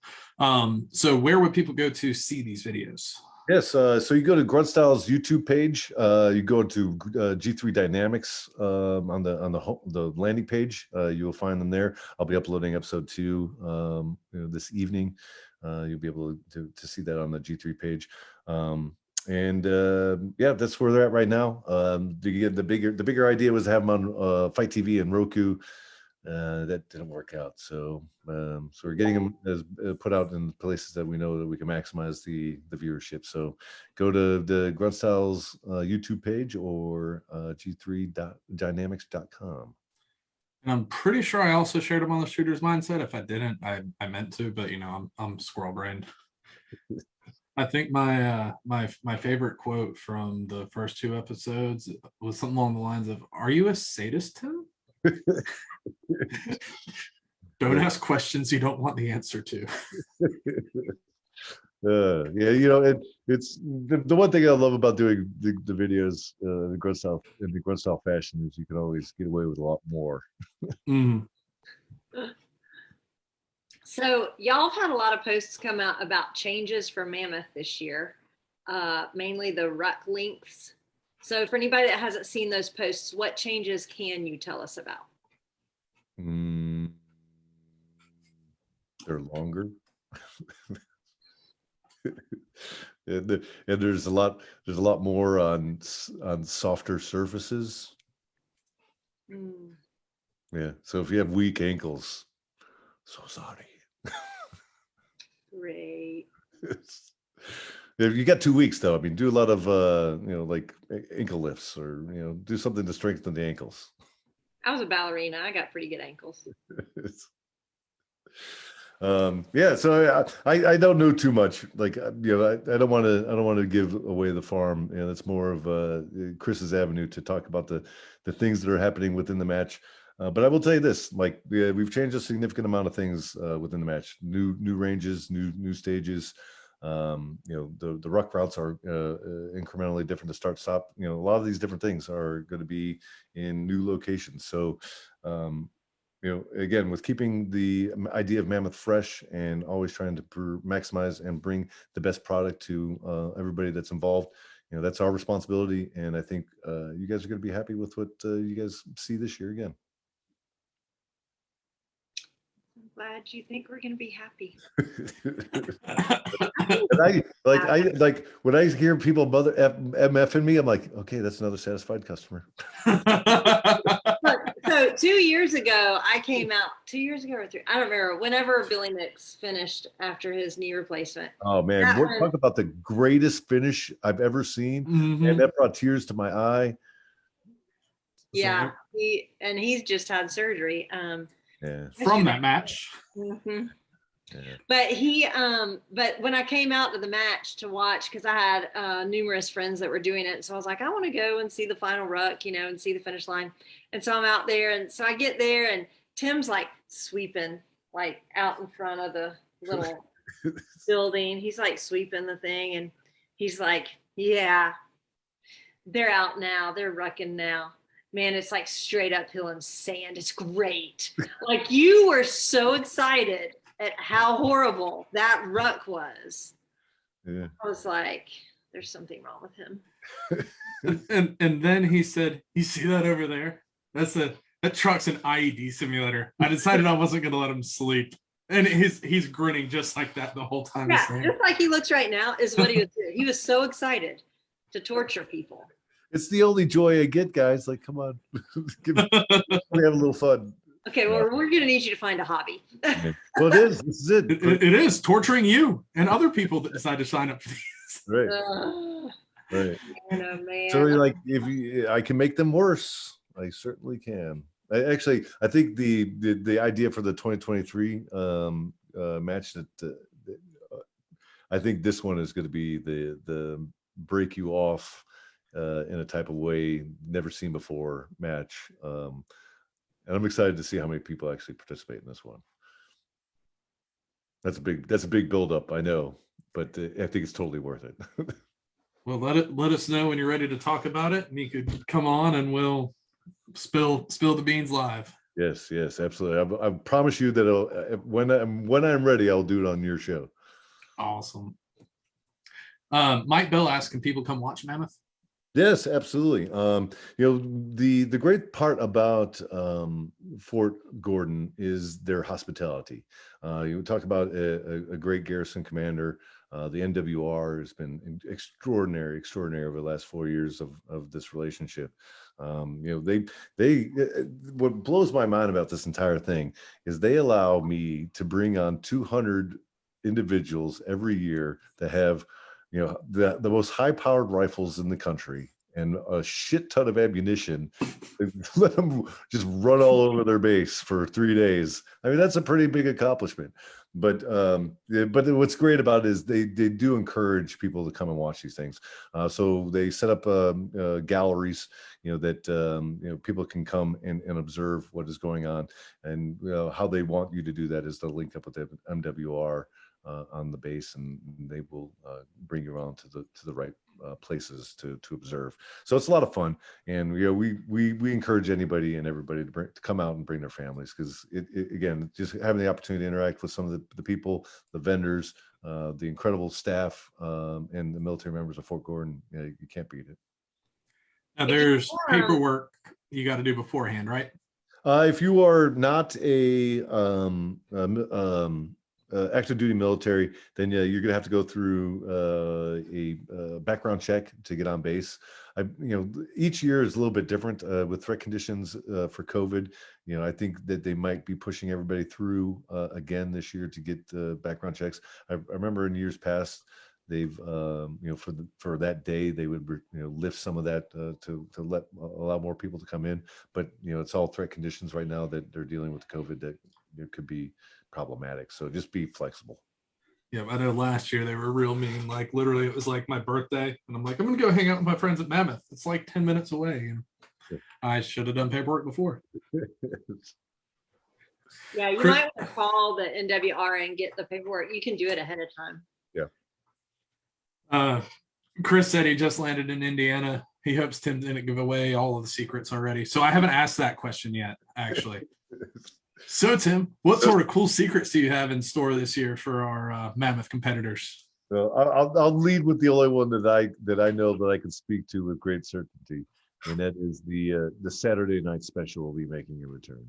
So where would people go to see these videos? Yes, so you go to Grunt Style's YouTube page. You go to G3 Dynamics on the landing page. You will find them there. I'll be uploading episode 2 this evening. You'll be able to see that on the G3 page. And yeah, that's where they're at right now. The bigger idea was to have them on Fight TV and Roku. That didn't work out. So we're getting them as put out in places that we know that we can maximize the viewership. So go to the Grunt Styles YouTube page or g3dynamics.com. And I'm pretty sure I also shared them on the Shooter's Mindset. If I didn't, I meant to, but I'm squirrel brained. I think my favorite quote from the first 2 episodes was something along the lines of, "Are you a sadist, Tim?" Don't ask questions you don't want the answer to. Yeah, it's the one thing I love about doing the videos the Grunt Style fashion is you can always get away with a lot more. So y'all had a lot of posts come out about changes for Mammoth this year, mainly the ruck lengths. So for anybody that hasn't seen those posts, what changes can you tell us about? They're longer. and there's a lot more on softer surfaces. Yeah, so if you have weak ankles, so sorry. Great. You got 2 weeks though. I mean, do a lot of like ankle lifts, or do something to strengthen the ankles. I was a ballerina. I got pretty good ankles. Yeah, so I don't know too much. Like I don't want to give away the farm. It's more of Chris's avenue to talk about the things that are happening within the match. But I will tell you this: like we've changed a significant amount of things within the match. New ranges, new stages. The ruck routes are incrementally different to start stop. A lot of these different things are going to be in new locations. So again, with keeping the idea of Mammoth fresh and always trying to maximize and bring the best product to everybody that's involved, that's our responsibility. And I think you guys are going to be happy with what you guys see this year again. I'm glad you think we're going to be happy. When I hear people MFing me, I'm like, okay, that's another satisfied customer. So 2 years ago, I came out 2 years ago or 3. I don't remember. Whenever Billy Nix finished after his knee replacement. Oh man, we're talking about the greatest finish I've ever seen, and that brought tears to my eye. Yeah, he's just had surgery. From that match. Yeah. But when I came out to the match to watch, because I had numerous friends that were doing it, so I was like, I want to go and see the final ruck, and see the finish line. And so I'm out there, and so I get there, and Tim's like sweeping, like out in front of the little building. He's like sweeping the thing, and he's like, yeah, they're out now. They're rucking now. Man, it's like straight uphill and sand. It's great. Like you were so excited at how horrible that ruck was. Yeah. I was like, there's something wrong with him. And then he said, "You see that over there? That truck's an IED simulator. I decided I wasn't going to let him sleep." And he's grinning just like that the whole time. Yeah, just like he looks right now is what he was doing. He was so excited to torture people. It's the only joy I get, guys. Like, come on, we have a little fun. Okay, well, we're going to need you to find a hobby. Well, it is. This is it. It is torturing you and other people that decide to sign up for these. Right. Right. Man, oh, man. So, like, I can make them worse, I certainly can. I think the idea for the 2023 match that I think this one is going to be the break you off in a type of way never seen before match. And I'm excited to see how many people actually participate in this one. That's a big buildup, I know, but I think it's totally worth it. Well, let us know when you're ready to talk about it, and you could come on and we'll spill the beans live. Yes, absolutely. I promise you that when I'm ready, I'll do it on your show. Awesome. Mike Bell asked, can people come watch Mammoth? Yes, absolutely. The great part about Fort Gordon is their hospitality. You talk about a great garrison commander. The NWR has been extraordinary over the last 4 years of this relationship. They what blows my mind about this entire thing is they allow me to bring on 200 individuals every year that have the most high-powered rifles in the country and a shit ton of ammunition. Let them just run all over their base for 3 days. I mean, that's a pretty big accomplishment. But what's great about it is they do encourage people to come and watch these things. So they set up galleries, that people can come and observe what is going on, and how they want you to do that is to link up with the MWR on the base, and they will bring you around to the right places to observe. So it's a lot of fun, and we encourage anybody and everybody to come out and bring their families, because again, just having the opportunity to interact with some of the people, the vendors, the incredible staff, and the military members of Fort Gordon, you can't beat it. Now there's paperwork you got to do beforehand, right? If you are not a active duty military, then you're gonna have to go through a background check to get on base. Each year is a little bit different with threat conditions for COVID. I think that they might be pushing everybody through again this year to get background checks. I remember in years past, they've for that day they would lift some of that to allow more people to come in. But it's all threat conditions right now that they're dealing with COVID that could be problematic. So just be flexible. Yeah, I know last year they were real mean. Like literally, it was like my birthday, and I'm like, I'm gonna go hang out with my friends at Mammoth. It's like 10 minutes away, and I should have done paperwork before. Yeah, you might want to call the NWR and get the paperwork. You can do it ahead of time. Yeah. Chris said he just landed in Indiana. He hopes Tim didn't give away all of the secrets already. So I haven't asked that question yet, actually. So Tim, what sort of cool secrets do you have in store this year for our Mammoth competitors? Well, I'll lead with the only one that I know that I can speak to with great certainty, and that is the Saturday night special will be making a return.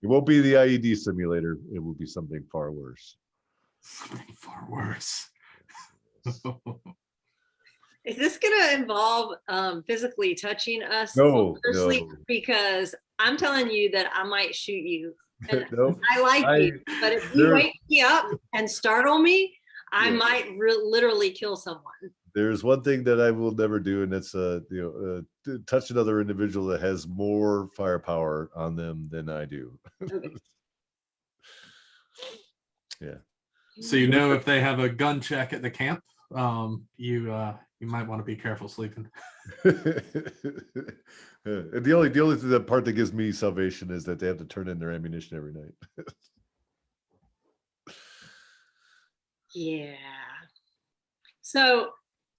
It won't be the IED simulator. It will be something far worse. Something far worse. Is this going to involve physically touching us? No. Because I'm telling you that I might shoot you. And No, I like you, but if you wake me up and startle me, I might literally kill someone. There's one thing that I will never do, and it's touch another individual that has more firepower on them than I do. Okay. Yeah. So you know if they have a gun check at the camp, you might want to be careful sleeping. The part that gives me salvation is that they have to turn in their ammunition every night. Yeah. So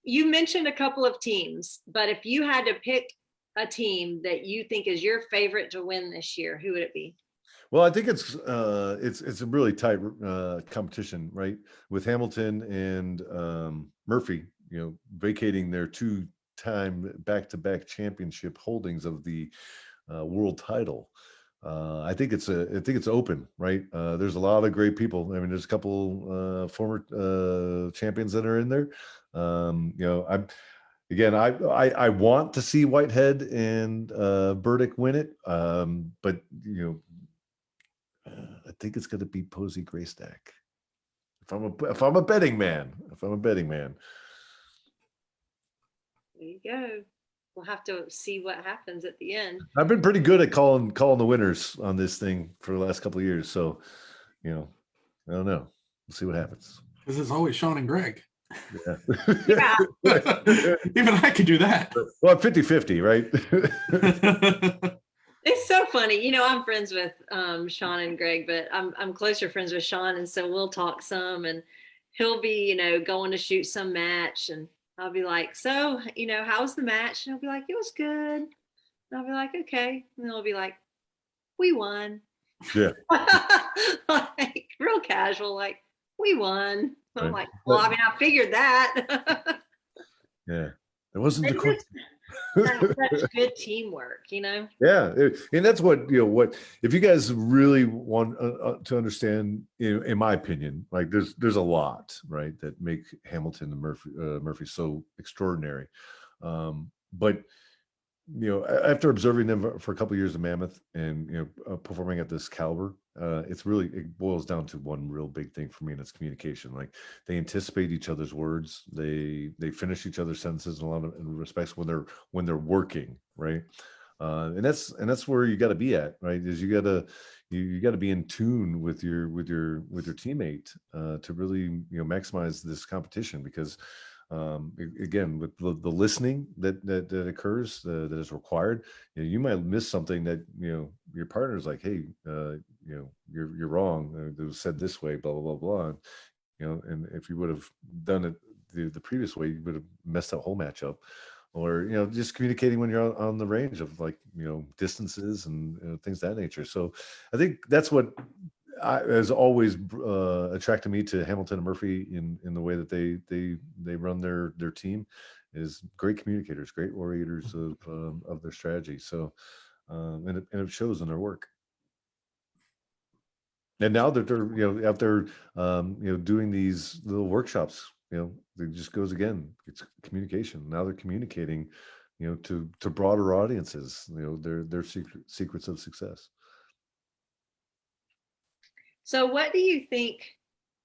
you mentioned a couple of teams, but if you had to pick a team that you think is your favorite to win this year, who would it be? Well, I think it's a really tight competition, right? With Hamilton and Murphy, vacating their two-time back-to-back championship holdings of the world title. I think it's open, right? There's a lot of great people. I mean, there's a couple former champions that are in there. I want to see Whitehead and Burdick win it, but I think it's going to be Posey Graystack. If I'm a betting man, There you go. We'll have to see what happens at the end. I've been pretty good at calling the winners on this thing for the last couple of years. So, I don't know. We'll see what happens. Because it's always Sean and Greg. Yeah. Yeah. Even I could do that. Well, 50-50, right? It's so funny. I'm friends with Sean and Greg, but I'm closer friends with Sean. And so we'll talk some and he'll be, going to shoot some match. And I'll be like, so, how was the match? And he'll be like, it was good. And I'll be like, okay. And he'll be like, we won. Yeah. Like real casual, like, we won. I'm Right. like, well, I figured that. Yeah. It wasn't the quick. That's such good teamwork, Yeah, and that's what if you guys really want to understand, in my opinion, like there's a lot, right, that make Hamilton and Murphy so extraordinary, but after observing them for a couple of years in Mammoth and performing at this caliber, it boils down to one real big thing for me, and it's communication. Like they anticipate each other's words, they finish each other's sentences in a lot of respects when they're working, right? And that's where you got to be at, right? Is you got to be in tune with your teammate to really maximize this competition, because again, with the listening that occurs, that is required, you might miss something that your partner's like, hey, you're wrong, it was said this way, blah blah blah blah, and if you would have done it the previous way, you would have messed that whole match up. Or just communicating when you're on the range of distances and things of that nature. So I think that's what has always attracted me to Hamilton and Murphy in the way that they run their team, is great communicators, great orators of their strategy. So and it shows in their work. And now that they're out there doing these little workshops, it just goes again, it's communication. Now they're communicating to broader audiences, their secrets of success. So what do you think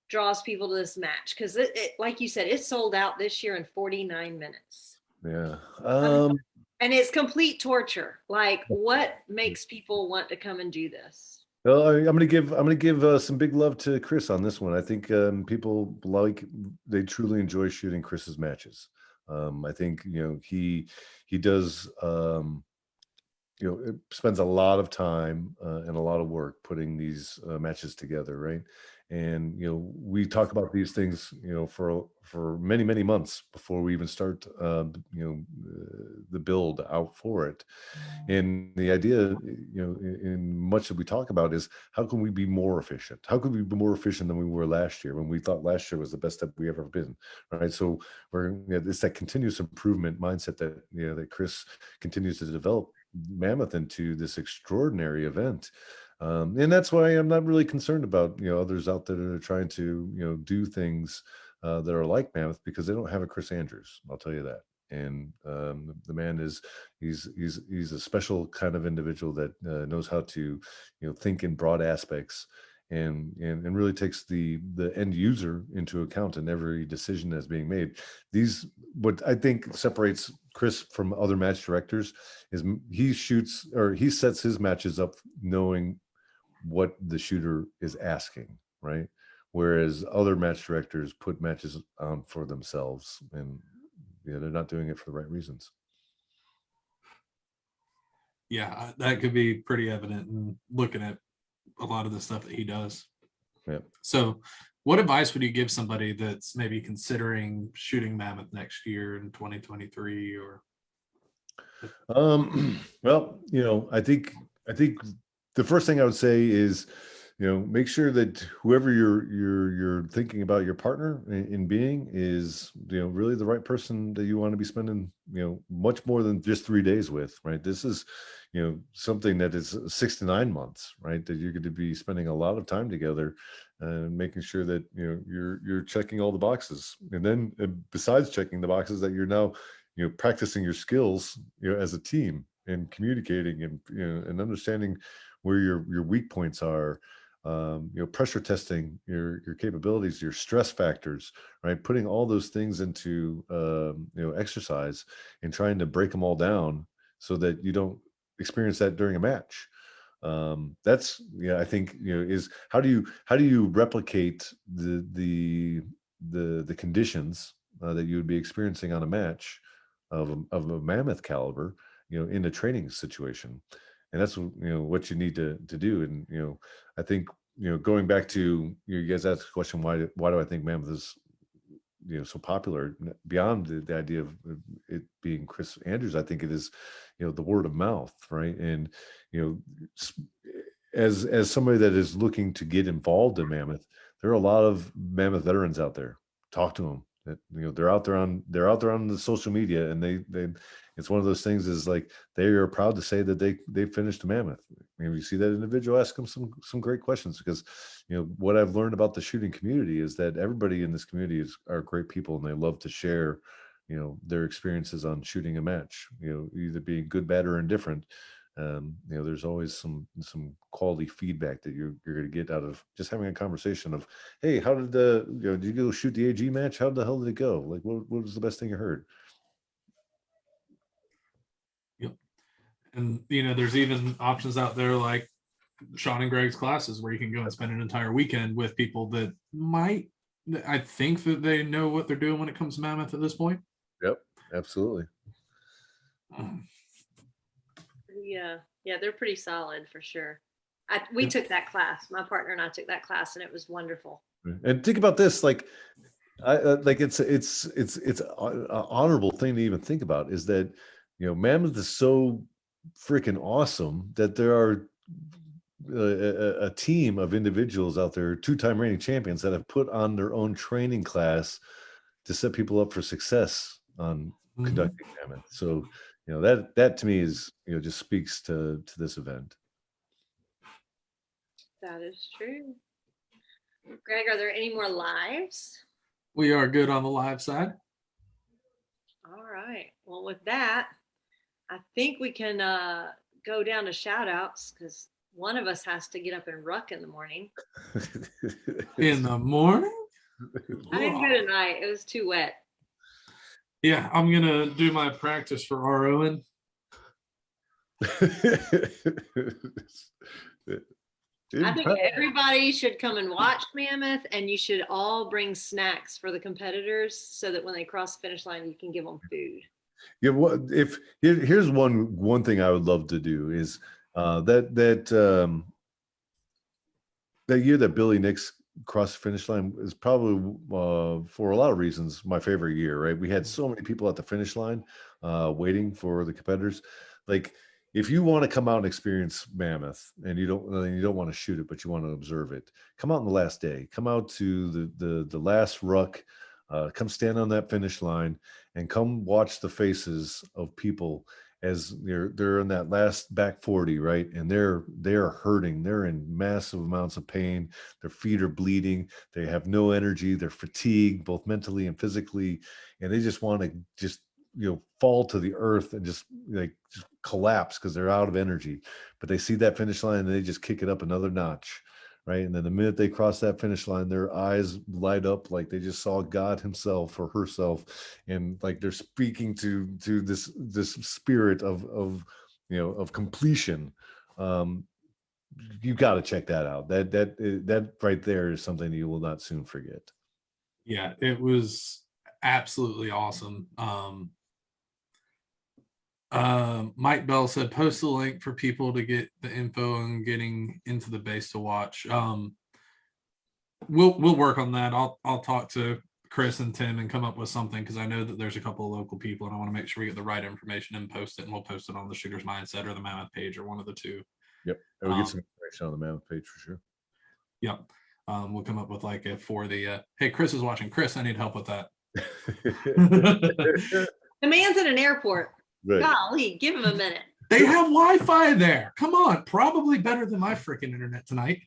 draws people to this match? Because it, like you said, it's sold out this year in 49 minutes. Yeah. And it's complete torture. Like, what makes people want to come and do this? Well, I'm gonna give some big love to Chris on this one. I think people they truly enjoy shooting Chris's matches. I think he does it spends a lot of time and a lot of work putting these matches together, right? And we talk about these things for many months before we even start the build out for it. And the idea, in much that we talk about, is how can we be more efficient? How can we be more efficient than we were last year, when we thought last year was the best that we ever been, right? So it's that continuous improvement mindset that that Chris continues to develop Mammoth into this extraordinary event. And that's why I'm not really concerned about others out there that are trying to do things that are like Mammoth, because they don't have a Chris Andrews, I'll tell you that. And the man he's a special kind of individual that knows how to think in broad aspects, and really takes the end user into account in every decision that's being made. What I think separates Chris from other match directors is he sets his matches up knowing what the shooter is asking, right? whereas other match directors put matches on for themselves, and they're not doing it for the right reasons. Yeah, that could be pretty evident in looking at a lot of the stuff that he does. Yeah. So what advice would you give somebody that's maybe considering shooting mammoth next year in 2023? Or Well, I think the first thing I would say is, make sure that whoever you're thinking about your partner in being is, really the right person that you want to be spending, much more than just 3 days with, right? This is, something that is 6 to 9 months, right? That you're going to be spending a lot of time together and making sure that, you're checking all the boxes. And then besides checking the boxes, that you're now, practicing your skills, as a team, and communicating, and, and understanding where your weak points are, pressure testing your capabilities, your stress factors, right? Putting all those things into, exercise, and trying to break them all down so that you don't experience that during a match. That's, I think, is how do you replicate the conditions that you would be experiencing on a match of a mammoth caliber, in a training situation. And that's, what you need to do. And, I think, going back to, you guys asked the question, why do I think mammoth is, so popular beyond the idea of it being Chris Andrews? I think it is, the word of mouth, right? And, as somebody that is looking to get involved in mammoth, there are a lot of mammoth veterans out there. Talk to them. That, they're out there on the social media, and they it's one of those things, is like, they are proud to say that they finished a mammoth. You see that individual, ask them some great questions, because, what I've learned about the shooting community is that everybody in this community are great people, and they love to share, their experiences on shooting a match, either being good, bad, or indifferent. There's always some quality feedback that you're going to get out of just having a conversation of, hey, how did did you go shoot the AG match? How the hell did it go? Like, what was the best thing you heard? yep. And there's even options out there like Sean and Greg's classes, where you can go and spend an entire weekend with people that I think that they know what they're doing when it comes to mammoth at this point. Yep, absolutely. Yeah, they're pretty solid for sure. We took that class. My partner and I took that class, and it was wonderful. And think about this, like, like it's an honorable thing to even think about, is that, mammoth is so freaking awesome that there are a team of individuals out there, 2-time reigning champions, that have put on their own training class to set people up for success on conducting mammoth. So, that to me is, just speaks to this event. That is true. Greg, are there any more lives? We are good on the live side. All right. Well, with that, I think we can go down to shout outs, because one of us has to get up and ruck in the morning. In the morning? I didn't go tonight. It was too wet. Yeah, I'm going to do my practice for ROing. I think everybody should come and watch mammoth, and you should all bring snacks for the competitors, so that when they cross the finish line, you can give them food. Yeah, here's one thing I would love to do is, that year that Billy Nix crossed the finish line is probably, for a lot of reasons, my favorite year. Right, we had so many people at the finish line, waiting for the competitors. Like, if you want to come out and experience mammoth, and you don't want to shoot it, but you want to observe it, come out on the last day. Come out to the last ruck. Come stand on that finish line, and come watch the faces of people as they're in that last back 40, right? And they're hurting. They're in massive amounts of pain. Their feet are bleeding. They have no energy. They're fatigued, both mentally and physically, and they just want to just fall to the earth and just collapse, because they're out of energy. But they see that finish line, and they just kick it up another notch, right? And then the minute they cross that finish line, their eyes light up like they just saw God himself or herself, and like they're speaking to this spirit of completion. you got to check that out. That right there is something you will not soon forget. Yeah, it was absolutely awesome. Mike Bell said post the link for people to get the info on getting into the base to watch. We'll work on that. I'll talk to Chris and Tim and come up with something, because I know that there's a couple of local people and I want to make sure we get the right information and post it, and we'll post it on the Shooter's Mindset or the Mammoth page, or one of the two. Yep, and we'll get some information on the Mammoth page for sure. Yep. We'll come up with like a for the hey, Chris is watching. Chris, I need help with that. The man's in an airport. Right. Golly, give him a minute. They have Wi-Fi there. Come on, probably better than my freaking internet tonight.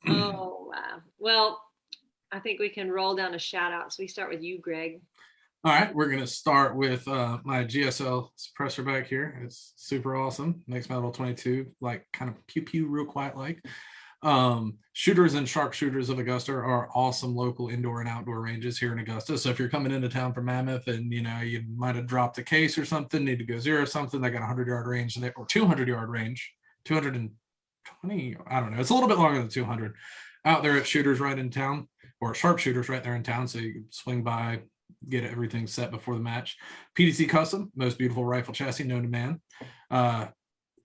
Oh wow. Well, I think we can roll down a shout out. So we start with you, Greg. All right, we're gonna start with my Gsl Suppressor back here. It's super awesome. Makes my little 22 like kind of pew pew real quiet like. Shooters and sharpshooters of Augusta are awesome local indoor and outdoor ranges here in Augusta. So if you're coming into town from Mammoth and you might have dropped a case or something, need to go zero something, they got a 100-yard range or 200-yard range, 220. I don't know. It's a little bit longer than 200 out there at Shooters right in town, or sharpshooters right there in town. So you can swing by, get everything set before the match. PDC Custom, most beautiful rifle chassis known to man.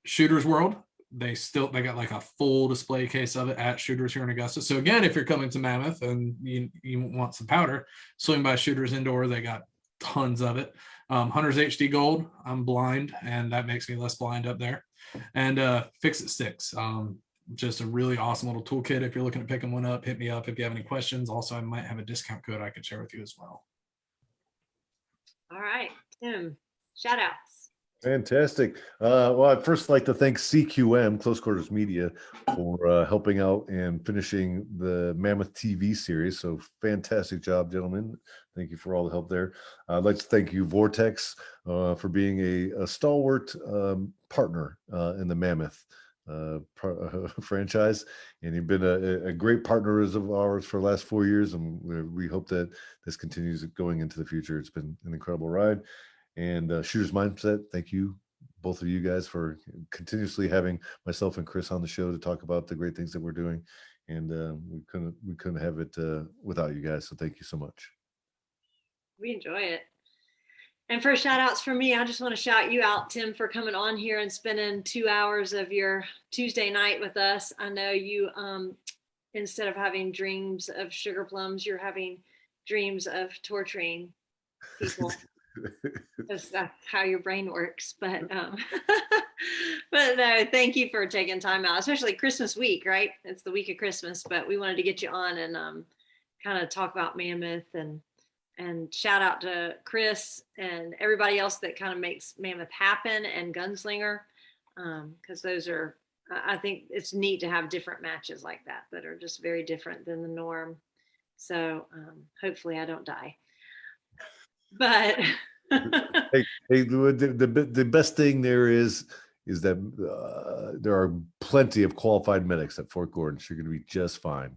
Shooters World, they got like a full display case of it at Shooters here in Augusta. So again, if you're coming to Mammoth and you want some powder, swing by Shooters Indoor. They got tons of it. Hunter's HD Gold, I'm blind, and that makes me less blind up there. And Fix It Sticks, just a really awesome little toolkit. If you're looking at picking one up, hit me up if you have any questions. Also, I might have a discount code I could share with you as well. All right, Tim, shout outs. Fantastic. Well, I'd first like to thank CQM, Close Quarters Media, for helping out and finishing the Mammoth TV series. So fantastic job, gentlemen. Thank you for all the help there. I'd like to thank you, Vortex, for being a stalwart partner in the Mammoth franchise. And you've been a great partner of ours for the last 4 years. And we hope that this continues going into the future. It's been an incredible ride. And Shooter's Mindset, thank you, both of you guys, for continuously having myself and Chris on the show to talk about the great things that we're doing. And we couldn't have it without you guys. So thank you so much. We enjoy it. And for shout outs from me, I just want to shout you out, Tim, for coming on here and spending 2 hours of your Tuesday night with us. I know you, instead of having dreams of sugar plums, you're having dreams of torturing people. That's how your brain works. But but no, thank you for taking time out, especially Christmas week, right? It's the week of Christmas, but we wanted to get you on and kind of talk about Mammoth and shout out to Chris and everybody else that kind of makes Mammoth happen, and Gunslinger, because those are, I think it's neat to have different matches like that are just very different than the norm. So hopefully I don't die. But hey, the best thing there is that there are plenty of qualified medics at Fort Gordon. So you're going to be just fine.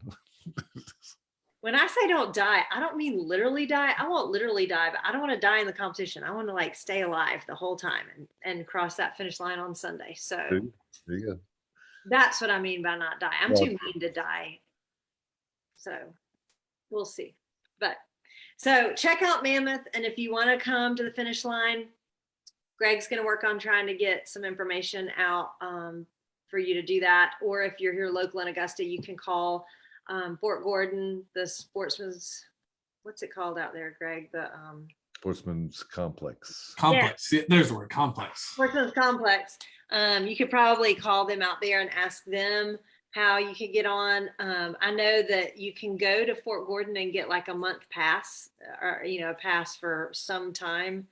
When I say don't die, I don't mean literally die. I won't literally die, but I don't want to die in the competition. I want to like stay alive the whole time and cross that finish line on Sunday. So there you go. That's what I mean by not die. I'm too mean to die. So we'll see. But so check out Mammoth. And if you want to come to the finish line, Greg's going to work on trying to get some information out for you to do that. Or if you're here local in Augusta, you can call Fort Gordon, the Sportsman's, what's it called out there, Greg? The Sportsman's Complex. Complex. Yeah. There's the word, complex. Sportsman's Complex. You could probably call them out there and ask them how you could get on. I know that you can go to Fort Gordon and get like a month pass, or a pass for some time.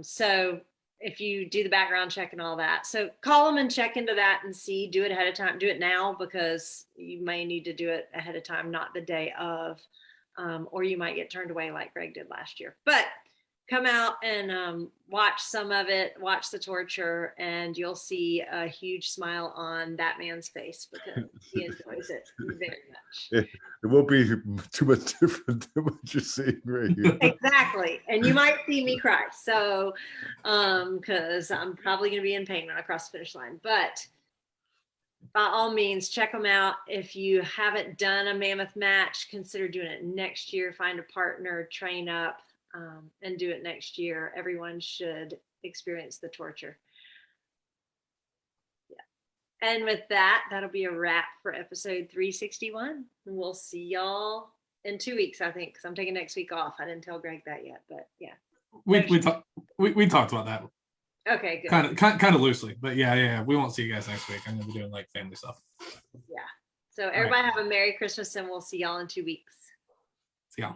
So if you do the background check and all that, so call them and check into that and see. Do it ahead of time. Do it now, because you may need to do it ahead of time, not the day of, or you might get turned away like Greg did last year. But come out and watch some of it, watch the torture, and you'll see a huge smile on that man's face because he enjoys it very much. It won't be too much different than what you're seeing right here. Exactly. And you might see me cry. So, because I'm probably going to be in pain when I cross the finish line. But by all means, check them out. If you haven't done a mammoth match, consider doing it next year. Find a partner, train up, and do it next year. Everyone should experience the torture. Yeah. And with that, that'll be a wrap for episode 361. And we'll see y'all in 2 weeks, I think, because I'm taking next week off. I didn't tell Greg that yet, but yeah. We talked about that. Okay, good. Kind of loosely, but yeah. We won't see you guys next week. I'm gonna be doing like family stuff. Yeah. So everybody have a Merry Christmas, and we'll see y'all in 2 weeks. See y'all.